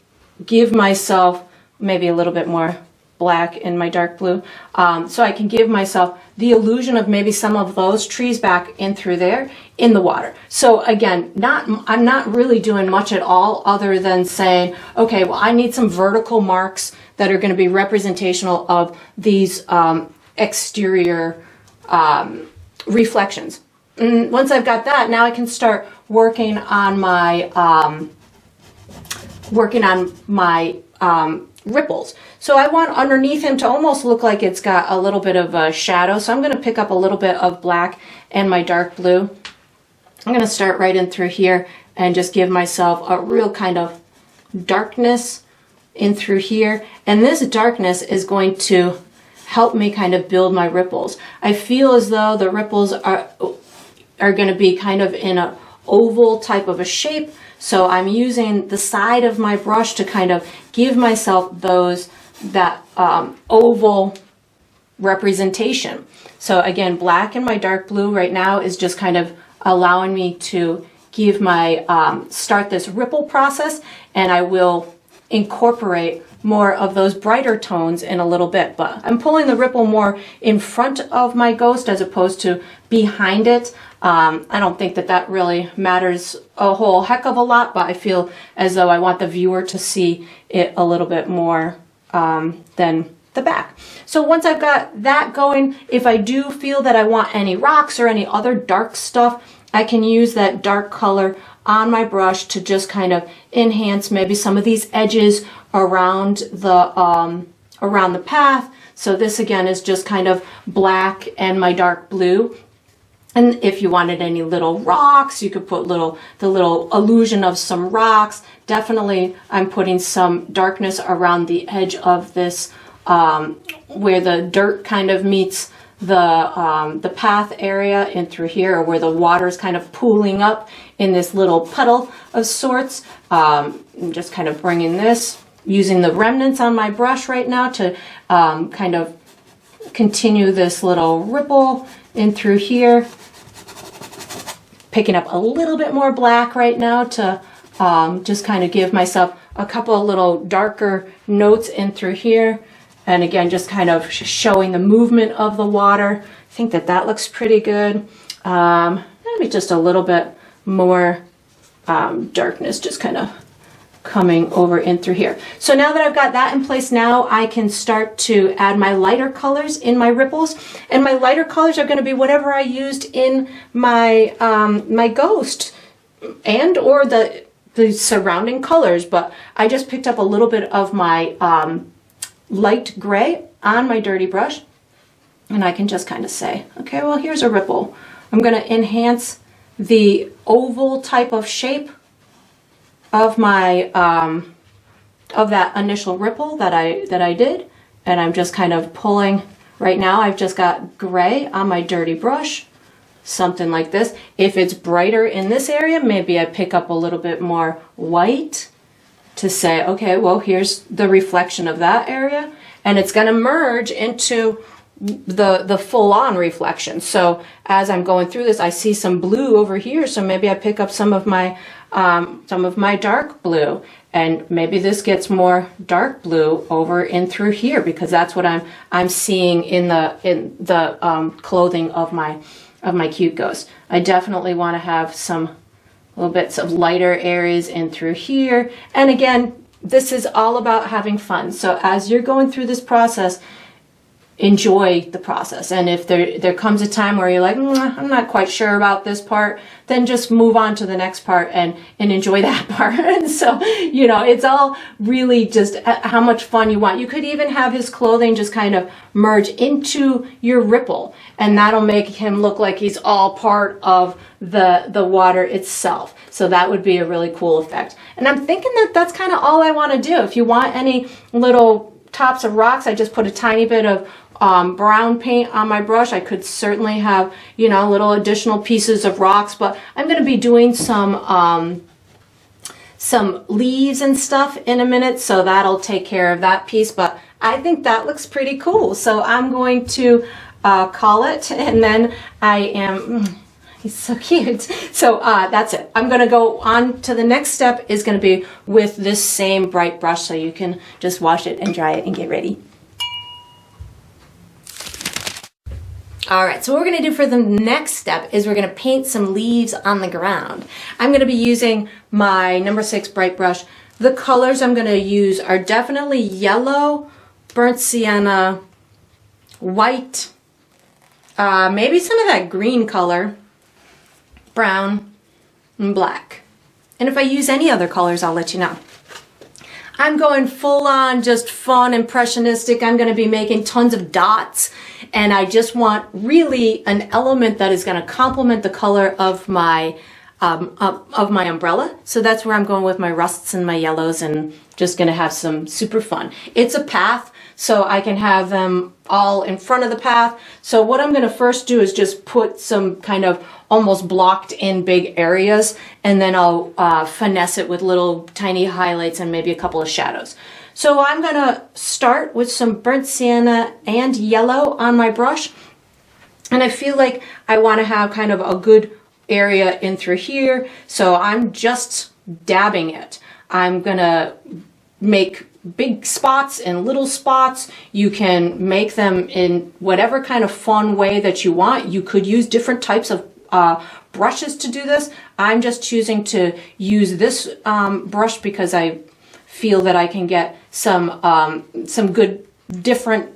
give myself maybe a little bit more black and my dark blue. So I can give myself the illusion of maybe some of those trees back in through there in the water. So again, I'm not really doing much at all other than saying, okay, well, I need some vertical marks that are going to be representational of these exterior reflections. And once I've got that, now I can start working on my ripples. So I want underneath him to almost look like it's got a little bit of a shadow. So I'm going to pick up a little bit of black and my dark blue. I'm going to start right in through here and just give myself a real kind of darkness in through here. And this darkness is going to help me kind of build my ripples. I feel as though the ripples are going to be kind of in an oval type of a shape. So I'm using the side of my brush to kind of give myself that oval representation. So again, black and my dark blue right now is just kind of allowing me to give my, start this ripple process, and I will incorporate more of those brighter tones in a little bit. But I'm pulling the ripple more in front of my ghost as opposed to behind it. I don't think that really matters a whole heck of a lot, but I feel as though I want the viewer to see it a little bit more than the back. So once I've got that going, if I do feel that I want any rocks or any other dark stuff, I can use that dark color on my brush to just kind of enhance maybe some of these edges around the path. So this again is just kind of black and my dark blue. And if you wanted any little rocks, you could put the little illusion of some rocks. Definitely, I'm putting some darkness around the edge of this, where the dirt kind of meets the path area and through here, or where the water is kind of pooling up in this little puddle of sorts. I'm just kind of bringing this, using the remnants on my brush right now to kind of continue this little ripple in through here. Picking up a little bit more black right now to just kind of give myself a couple of little darker notes in through here. And again, just kind of showing the movement of the water. I think that looks pretty good. Maybe just a little bit more darkness just kind of coming over in through here. So now that I've got that in place, now I can start to add my lighter colors in my ripples. And my lighter colors are going to be whatever I used in my my ghost and or the surrounding colors. But I just picked up a little bit of my light gray on my dirty brush, and I can just kind of say, okay, well, here's a ripple. I'm going to enhance the oval type of shape of my of that initial ripple that I did, and I'm just kind of pulling. Right now I've just got gray on my dirty brush, something like this. If it's brighter in this area, maybe I pick up a little bit more white to say, okay, well, here's the reflection of that area, and it's going to merge into the full-on reflection. So as I'm going through this, I see some blue over here, so maybe I pick up some of my dark blue, and maybe this gets more dark blue over in through here, because that's what I'm seeing in the clothing of my cute ghost. I definitely want to have some little bits of lighter areas in through here. And again, this is all about having fun. So as you're going through this process, enjoy the process. And if there comes a time where you're like, I'm not quite sure about this part, then just move on to the next part and enjoy that part. And so, you know, it's all really just how much fun you want. You could even have his clothing just kind of merge into your ripple, and that'll make him look like he's all part of the water itself. So that would be a really cool effect. And I'm thinking that that's kind of all I want to do. If you want any little tops of rocks, I just put a tiny bit of brown paint on my brush. I could certainly have, you know, little additional pieces of rocks, but I'm going to be doing some leaves and stuff in a minute, so that'll take care of that piece. But I think that looks pretty cool, so I'm going to call it, and then he's so cute. So that's it. I'm going to go on to the next step, is going to be with this same bright brush, so you can just wash it and dry it and get ready. All right, so what we're gonna do for the next step is we're gonna paint some leaves on the ground. I'm gonna be using my number 6 bright brush. The colors I'm gonna use are definitely yellow, burnt sienna, white, maybe some of that green color, brown, and black. And if I use any other colors, I'll let you know. I'm going full on just fun, impressionistic. I'm going to be making tons of dots, and I just want really an element that is going to complement the color of my umbrella. So that's where I'm going with my rusts and my yellows, and just going to have some super fun. It's a path, so I can have them all in front of the path. So what I'm going to first do is just put some kind of almost blocked in big areas, and then I'll finesse it with little tiny highlights and maybe a couple of shadows. So I'm going to start with some burnt sienna and yellow on my brush, and I feel like I want to have kind of a good area in through here, so I'm just dabbing it. I'm going to make big spots and little spots. You can make them in whatever kind of fun way that you want. You could use different types of brushes to do this. I'm just choosing to use this brush because I feel that I can get some good different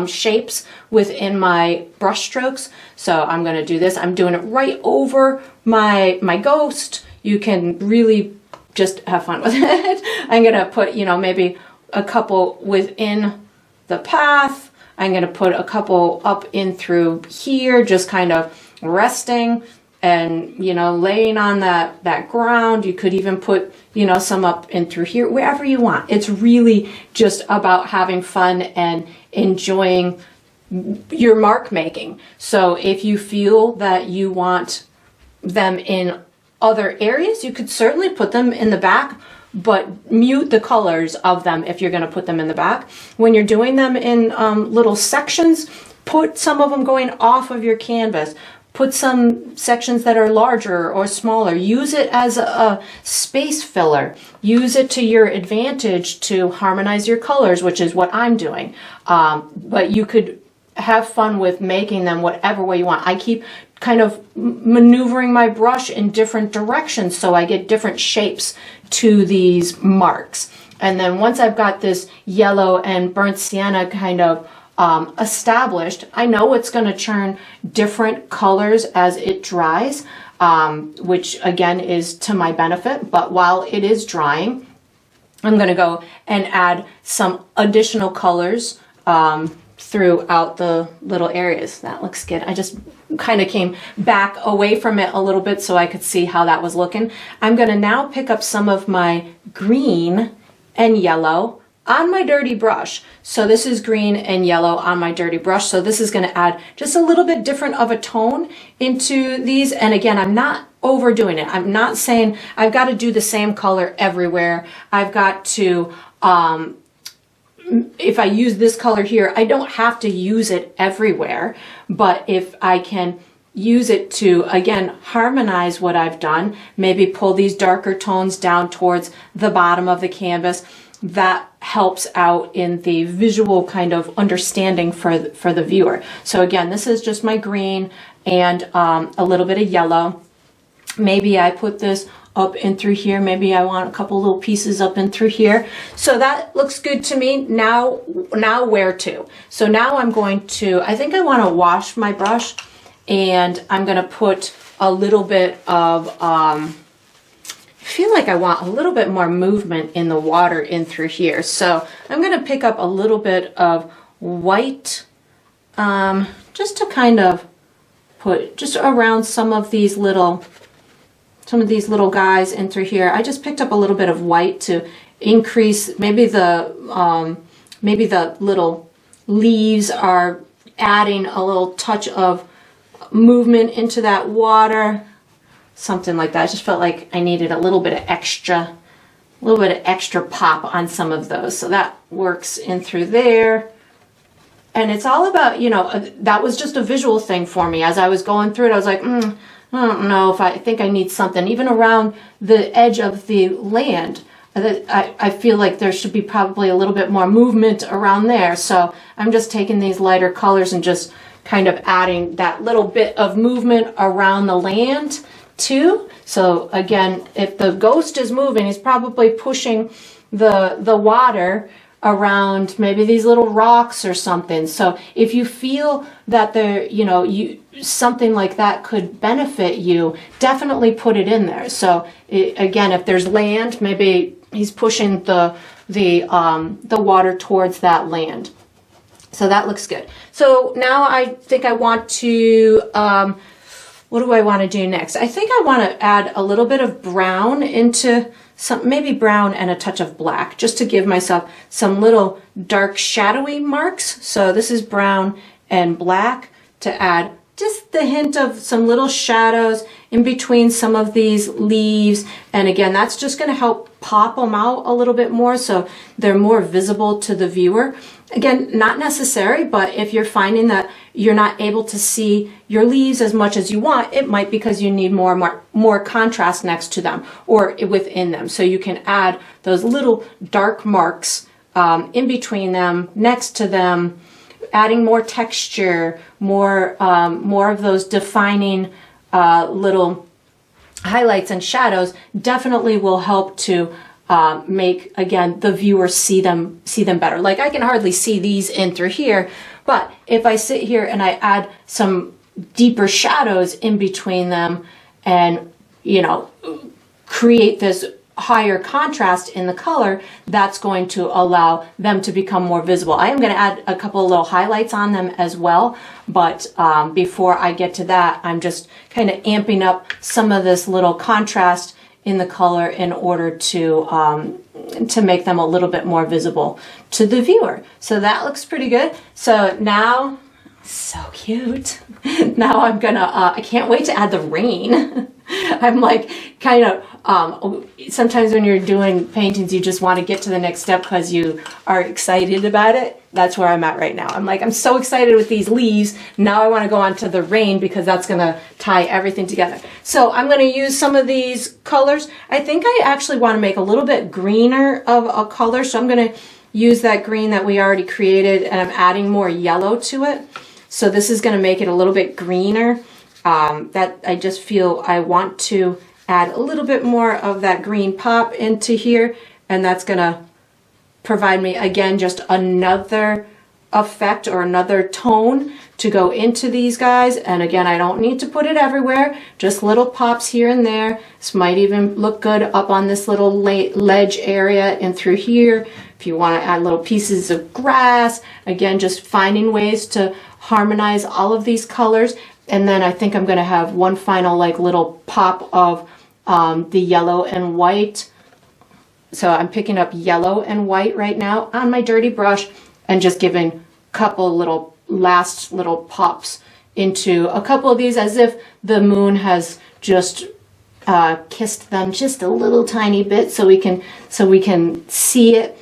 shapes within my brush strokes. So I'm going to do this. I'm doing it right over my ghost. You can really just have fun with it. I'm going to put, maybe a couple within the path. I'm going to put a couple up in through here, just kind of resting and, laying on that ground. You could even put, some up in through here, wherever you want. It's really just about having fun and enjoying your mark making. So if you feel that you want them in other areas, you could certainly put them in the back, but mute the colors of them if you're going to put them in the back. When you're doing them in little sections, put some of them going off of your canvas. Put some sections that are larger or smaller. Use it as a space filler. Use it to your advantage to harmonize your colors, which is what I'm doing. But you could have fun with making them whatever way you want. I keep kind of maneuvering my brush in different directions so I get different shapes to these marks. And then once I've got this yellow and burnt sienna kind of established, I know it's going to turn different colors as it dries, which again is to my benefit. But while it is drying, I'm going to go and add some additional colors throughout the little areas. That looks good. I just kind of came back away from it a little bit so I could see how that was looking. I'm going to now pick up some of my green and yellow on my dirty brush. So this is green and yellow on my dirty brush. So this is going to add just a little bit different of a tone into these. And again, I'm not overdoing it. I'm not saying I've got to do the same color everywhere. I've got to, if I use this color here, I don't have to use it everywhere. But if I can use it to, again, harmonize what I've done, maybe pull these darker tones down towards the bottom of the canvas, that helps out in the visual kind of understanding for the viewer. So again, this is just my green and a little bit of yellow. Maybe I put this up in through here. Maybe I want a couple little pieces up in through here. So that looks good to me. Now where to? So now I'm going to, I think I want to wash my brush, and I'm going to put a little bit of, I feel like I want a little bit more movement in the water in through here. So I'm going to pick up a little bit of white, just to kind of put just around some of these little guys in through here. I just picked up a little bit of white to increase, maybe the little leaves are adding a little touch of movement into that water. Something like that. I just felt like I needed a little bit of extra pop on some of those. So that works in through there. And it's all about, that was just a visual thing for me. As I was going through it, I was like, I don't know if I think I need something. Even around the edge of the land, I feel like there should be probably a little bit more movement around there. So I'm just taking these lighter colors and just kind of adding that little bit of movement around the land too. So again, if the ghost is moving, he's probably pushing the water around maybe these little rocks or something. So if you feel that there, something like that could benefit you, definitely put it in there. So again, if there's land, maybe he's pushing the water towards that land. So that looks good. So now I think I want to, what do I want to do next? I think I want to add a little bit of brown into maybe brown and a touch of black, just to give myself some little dark shadowy marks. So this is brown and black to add just the hint of some little shadows in between some of these leaves. And again, that's just going to help pop them out a little bit more so they're more visible to the viewer. Again, not necessary, but if you're finding that you're not able to see your leaves as much as you want, it might be because you need more contrast next to them or within them. So you can add those little dark marks in between them, next to them, adding more texture, more of those defining little highlights and shadows definitely will help to make, again, the viewer see them better. Like I can hardly see these in through here, but if I sit here and I add some deeper shadows in between them and, create this higher contrast in the color, that's going to allow them to become more visible. I am going to add a couple of little highlights on them as well, but before I get to that, I'm just kind of amping up some of this little contrast in the color in order to make them a little bit more visible to the viewer. So that looks pretty good. So now, so cute. Now I'm gonna, I can't wait to add the rain. I'm like kind of, sometimes when you're doing paintings, you just want to get to the next step because you are excited about it. That's where I'm at right now. I'm like, I'm so excited with these leaves. Now I want to go on to the rain because that's going to tie everything together. So I'm going to use some of these colors. I think I actually want to make a little bit greener of a color. So I'm going to use that green that we already created and I'm adding more yellow to it. So this is going to make it a little bit greener. That I just feel I want to add a little bit more of that green pop into here, and that's going to provide me, again, just another effect or another tone to go into these guys. And again, I don't need to put it everywhere, just little pops here and there. This might even look good up on this little ledge area and through here. If you want to add little pieces of grass, again, just finding ways to harmonize all of these colors. And then I think I'm going to have one final like little pop of the yellow and white. So I'm picking up yellow and white right now on my dirty brush and just giving a couple little last little pops into a couple of these as if the moon has just kissed them just a little tiny bit so we can see it.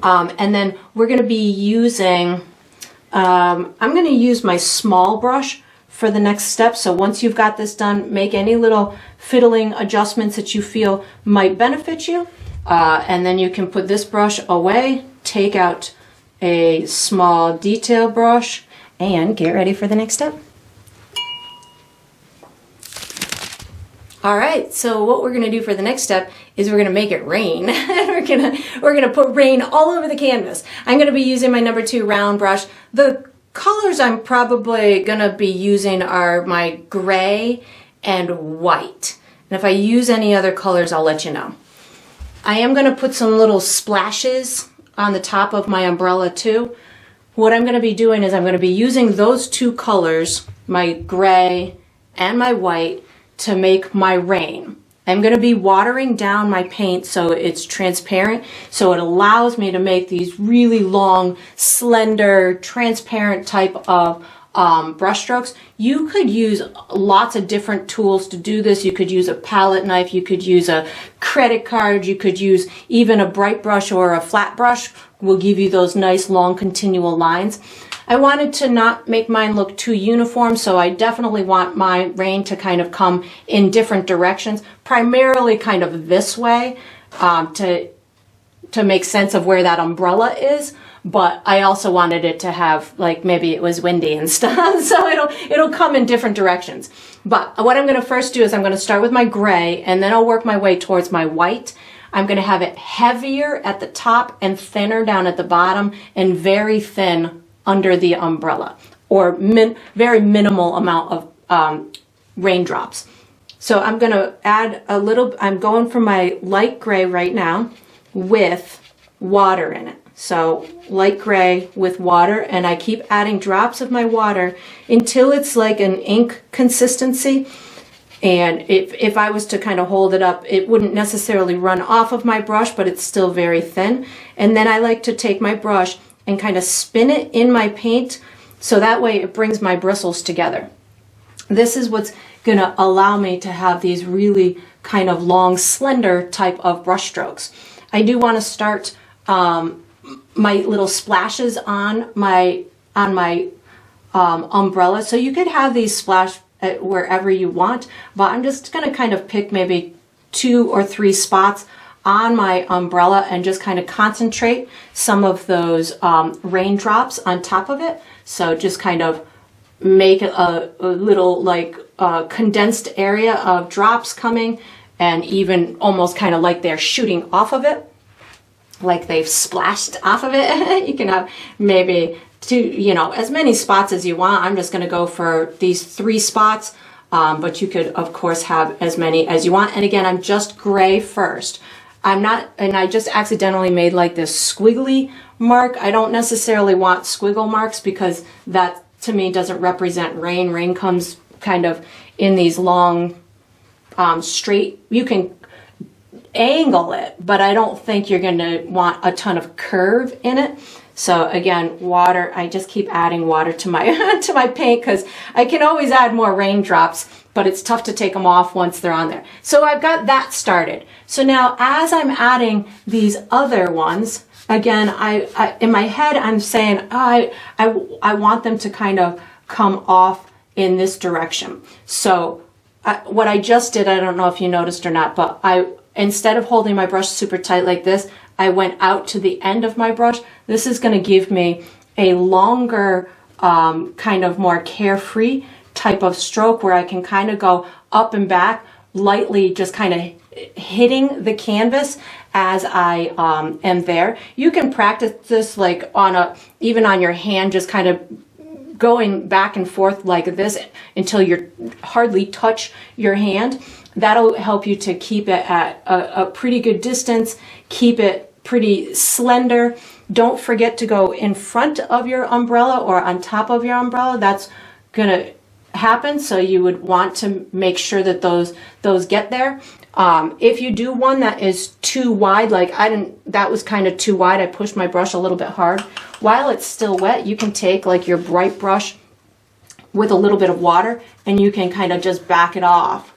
And then we're going to be using, I'm going to use my small brush for the next step. So once you've got this done, make any little fiddling adjustments that you feel might benefit you. And then you can put this brush away, take out a small detail brush, and get ready for the next step. All right, so what we're gonna do for the next step is we're gonna make it rain. we're gonna put rain all over the canvas. I'm gonna be using my number 2 round brush. The colors I'm probably gonna be using are my gray and white. And if I use any other colors, I'll let you know. I am gonna put some little splashes on the top of my umbrella too. What I'm gonna be doing is I'm gonna be using those 2 colors, my gray and my white, to make my rain. I'm going to be watering down my paint so it's transparent, so it allows me to make these really long, slender, transparent type of brush strokes. You could use lots of different tools to do this. You could use a palette knife, you could use a credit card, you could use even a bright brush or a flat brush will give you those nice long continual lines. I wanted to not make mine look too uniform, so I definitely want my rain to kind of come in different directions, primarily kind of this way to make sense of where that umbrella is. but I also wanted it to have, like, maybe it was windy and stuff, so it'll come in different directions. But what I'm going to first do is I'm going to start with my gray, and then I'll work my way towards my white. I'm going to have it heavier at the top and thinner down at the bottom, and very thin under the umbrella, or very minimal amount of raindrops. So I'm going to add a little, I'm going for my light gray right now with water in it. So light gray with water, and I keep adding drops of my water until it's like an ink consistency. And if I was to kind of hold it up, it wouldn't necessarily run off of my brush, but it's still very thin. And then I like to take my brush and kind of spin it in my paint, so that way it brings my bristles together. This is what's going to allow me to have these really kind of long, slender type of brush strokes. I do want to start my little splashes on my umbrella, so you could have these splash wherever you want, but I'm just going to kind of pick maybe 2 or 3 spots on my umbrella and just kind of concentrate some of those raindrops on top of it. So just kind of make a little like condensed area of drops coming, and even almost kind of like they're shooting off of it, like they've splashed off of it. You can have maybe as many spots as you want. I'm just going to go for these 3 spots, but you could of course have as many as you want. And again, I'm just gray first. And I just accidentally made like this squiggly mark. I don't necessarily want squiggle marks, because that to me doesn't represent rain. Rain comes kind of in these long straight, you can angle it, but I don't think you're going to want a ton of curve in it. So again, water, I just keep adding water to my to my paint, because I can always add more raindrops, but it's tough to take them off once they're on there. So I've got that started. So now as I'm adding these other ones, again, I in my head I'm saying I want them to kind of come off in this direction. So what I just did, I don't know if you noticed or not, but instead of holding my brush super tight like this, I went out to the end of my brush. This is going to give me a longer, kind of more carefree type of stroke, where I can kind of go up and back, lightly just kind of hitting the canvas as I am there. You can practice this like even on your hand, just kind of going back and forth like this until you hardly touch your hand. That'll help you to keep it at a pretty good distance, keep it pretty slender. Don't forget to go in front of your umbrella or on top of your umbrella. That's gonna happen, so you would want to make sure that those get there. If you do one that is too wide, like that was kind of too wide, I pushed my brush a little bit hard. While it's still wet, you can take like your bright brush with a little bit of water, and you can kind of just back it off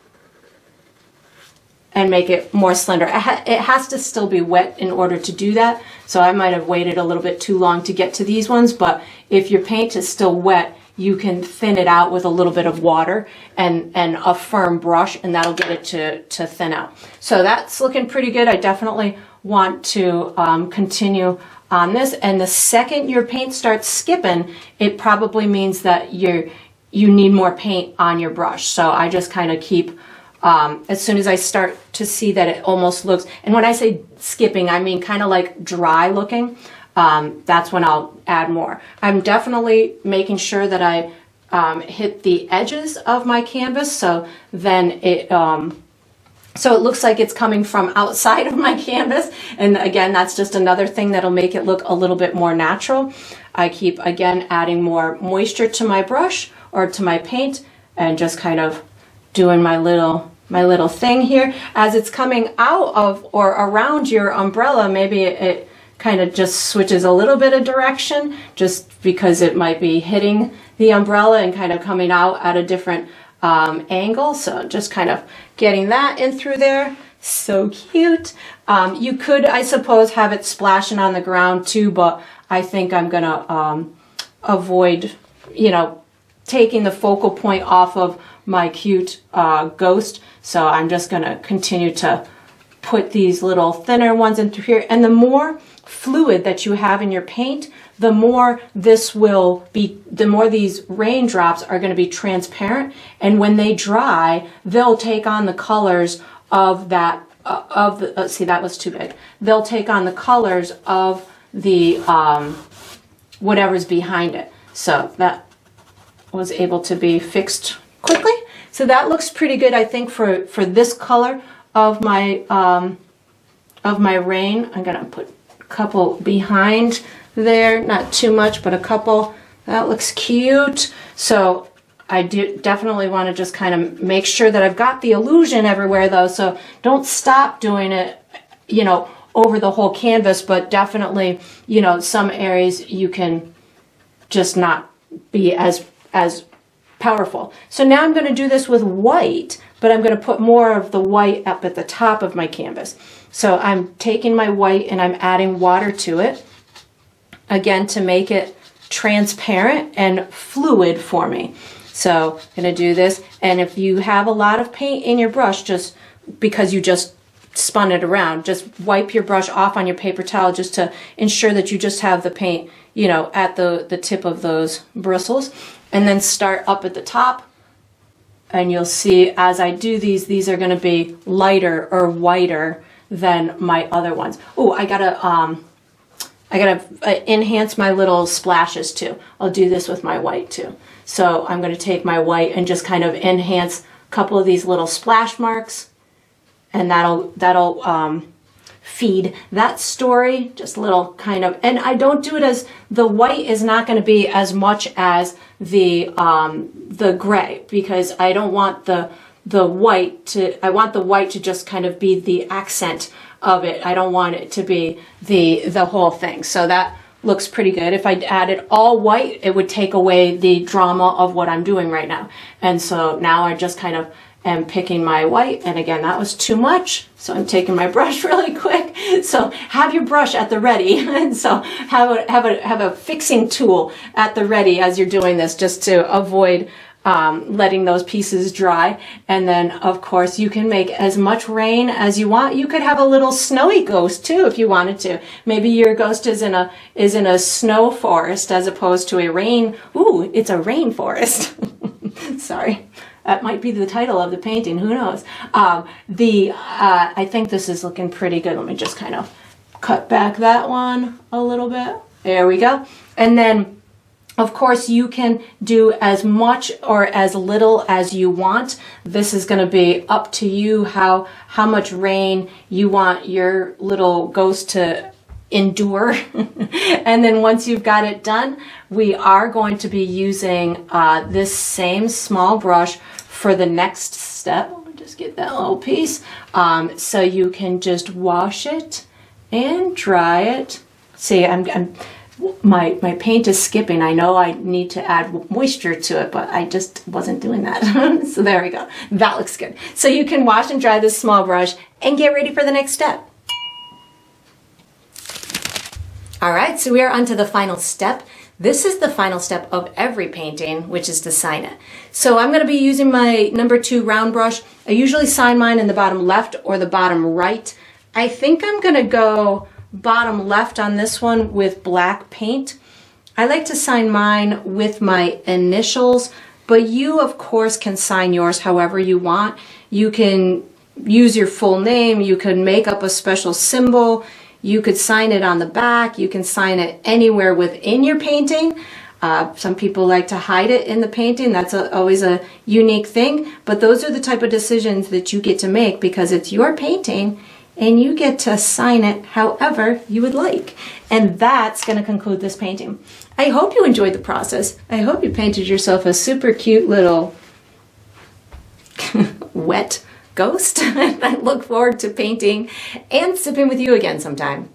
and make it more slender. It has to still be wet in order to do that, so I might have waited a little bit too long to get to these ones, but if your paint is still wet, you can thin it out with a little bit of water and a firm brush, and that'll get it to thin out. So that's looking pretty good. I definitely want to continue on this, and the second your paint starts skipping, it probably means that you need more paint on your brush. So I just kind of keep, as soon as I start to see that it almost looks, and when I say skipping, I mean kind of like dry looking, that's when I'll add more. I'm definitely making sure that I hit the edges of my canvas, so then so it looks like it's coming from outside of my canvas. And again, that's just another thing that'll make it look a little bit more natural. I keep, again, adding more moisture to my brush or to my paint, and just kind of doing my little thing here. As it's coming out of or around your umbrella, maybe it kind of just switches a little bit of direction, just because it might be hitting the umbrella and kind of coming out at a different angle. So just kind of getting that in through there. So cute. You could, I suppose, have it splashing on the ground too, but I think I'm gonna avoid, taking the focal point off of my cute ghost. So I'm just gonna continue to put these little thinner ones into here. And the more fluid that you have in your paint, the more these raindrops are going to be transparent. And when they dry, they'll take on the colors of that, see, that was too big. They'll take on the colors of the, whatever's behind it. So that was able to be fixed quickly. So that looks pretty good, I think, for this color of my rain. I'm gonna put a couple behind there, not too much, but a couple. That looks cute. So I definitely want to just kind of make sure that I've got the illusion everywhere, though. So don't stop doing it, you know, over the whole canvas, but definitely, you know, some areas you can just not be as powerful. So now I'm going to do this with white, but I'm going to put more of the white up at the top of my canvas. So I'm taking my white and I'm adding water to it, again, to make it transparent and fluid for me. So I'm going to do this. And if you have a lot of paint in your brush, just because you just spun it around, just wipe your brush off on your paper towel just to ensure that you just have the paint, you know, at the tip of those bristles. And then start up at the top. And you'll see as I do these are going to be lighter or whiter than my other ones. Oh, I gotta enhance my little splashes too. I'll do this with my white too. So I'm going to take my white and just kind of enhance a couple of these little splash marks, and that'll feed that story. Just a little kind of, and I don't do it as, the white is not going to be as much as the gray, because I don't want the white to, I want the white to just kind of be the accent of it. I don't want it to be the whole thing. So that looks pretty good. If I added all white, it would take away the drama of what I'm doing right now. And so now I just kind of am picking my white. And again, that was too much. So I'm taking my brush really quick. So have your brush at the ready. And so have a fixing tool at the ready as you're doing this, just to avoid letting those pieces dry. And then of course you can make as much rain as you want. You could have a little snowy ghost too if you wanted to. Maybe your ghost is in a snow forest as opposed to a rain. Ooh, it's a rainforest. Sorry. That might be the title of the painting. Who knows? I think this is looking pretty good. Let me just kind of cut back that one a little bit. There we go. And then of course, you can do as much or as little as you want. This is going to be up to you how much rain you want your little ghost to endure. And then once you've got it done, we are going to be using this same small brush for the next step. Let me just get that little piece. So you can just wash it and dry it. See, my paint is skipping. I know I need to add moisture to it, but I just wasn't doing that. So there we go. That looks good. So you can wash and dry this small brush and get ready for the next step. All right, so we are on to the final step. This is the final step of every painting, which is to sign it. So I'm going to be using my number 2 round brush. I usually sign mine in the bottom left or the bottom right. I think I'm going to go bottom left on this one with black paint. I like to sign mine with my initials, but you of course can sign yours however you want. You can use your full name, you can make up a special symbol, you could sign it on the back, you can sign it anywhere within your painting. Some people like to hide it in the painting. That's always a unique thing, but those are the type of decisions that you get to make because it's your painting and you get to sign it however you would like. And that's going to conclude this painting. I hope you enjoyed the process. I hope you painted yourself a super cute little wet ghost. I look forward to painting and sipping with you again sometime.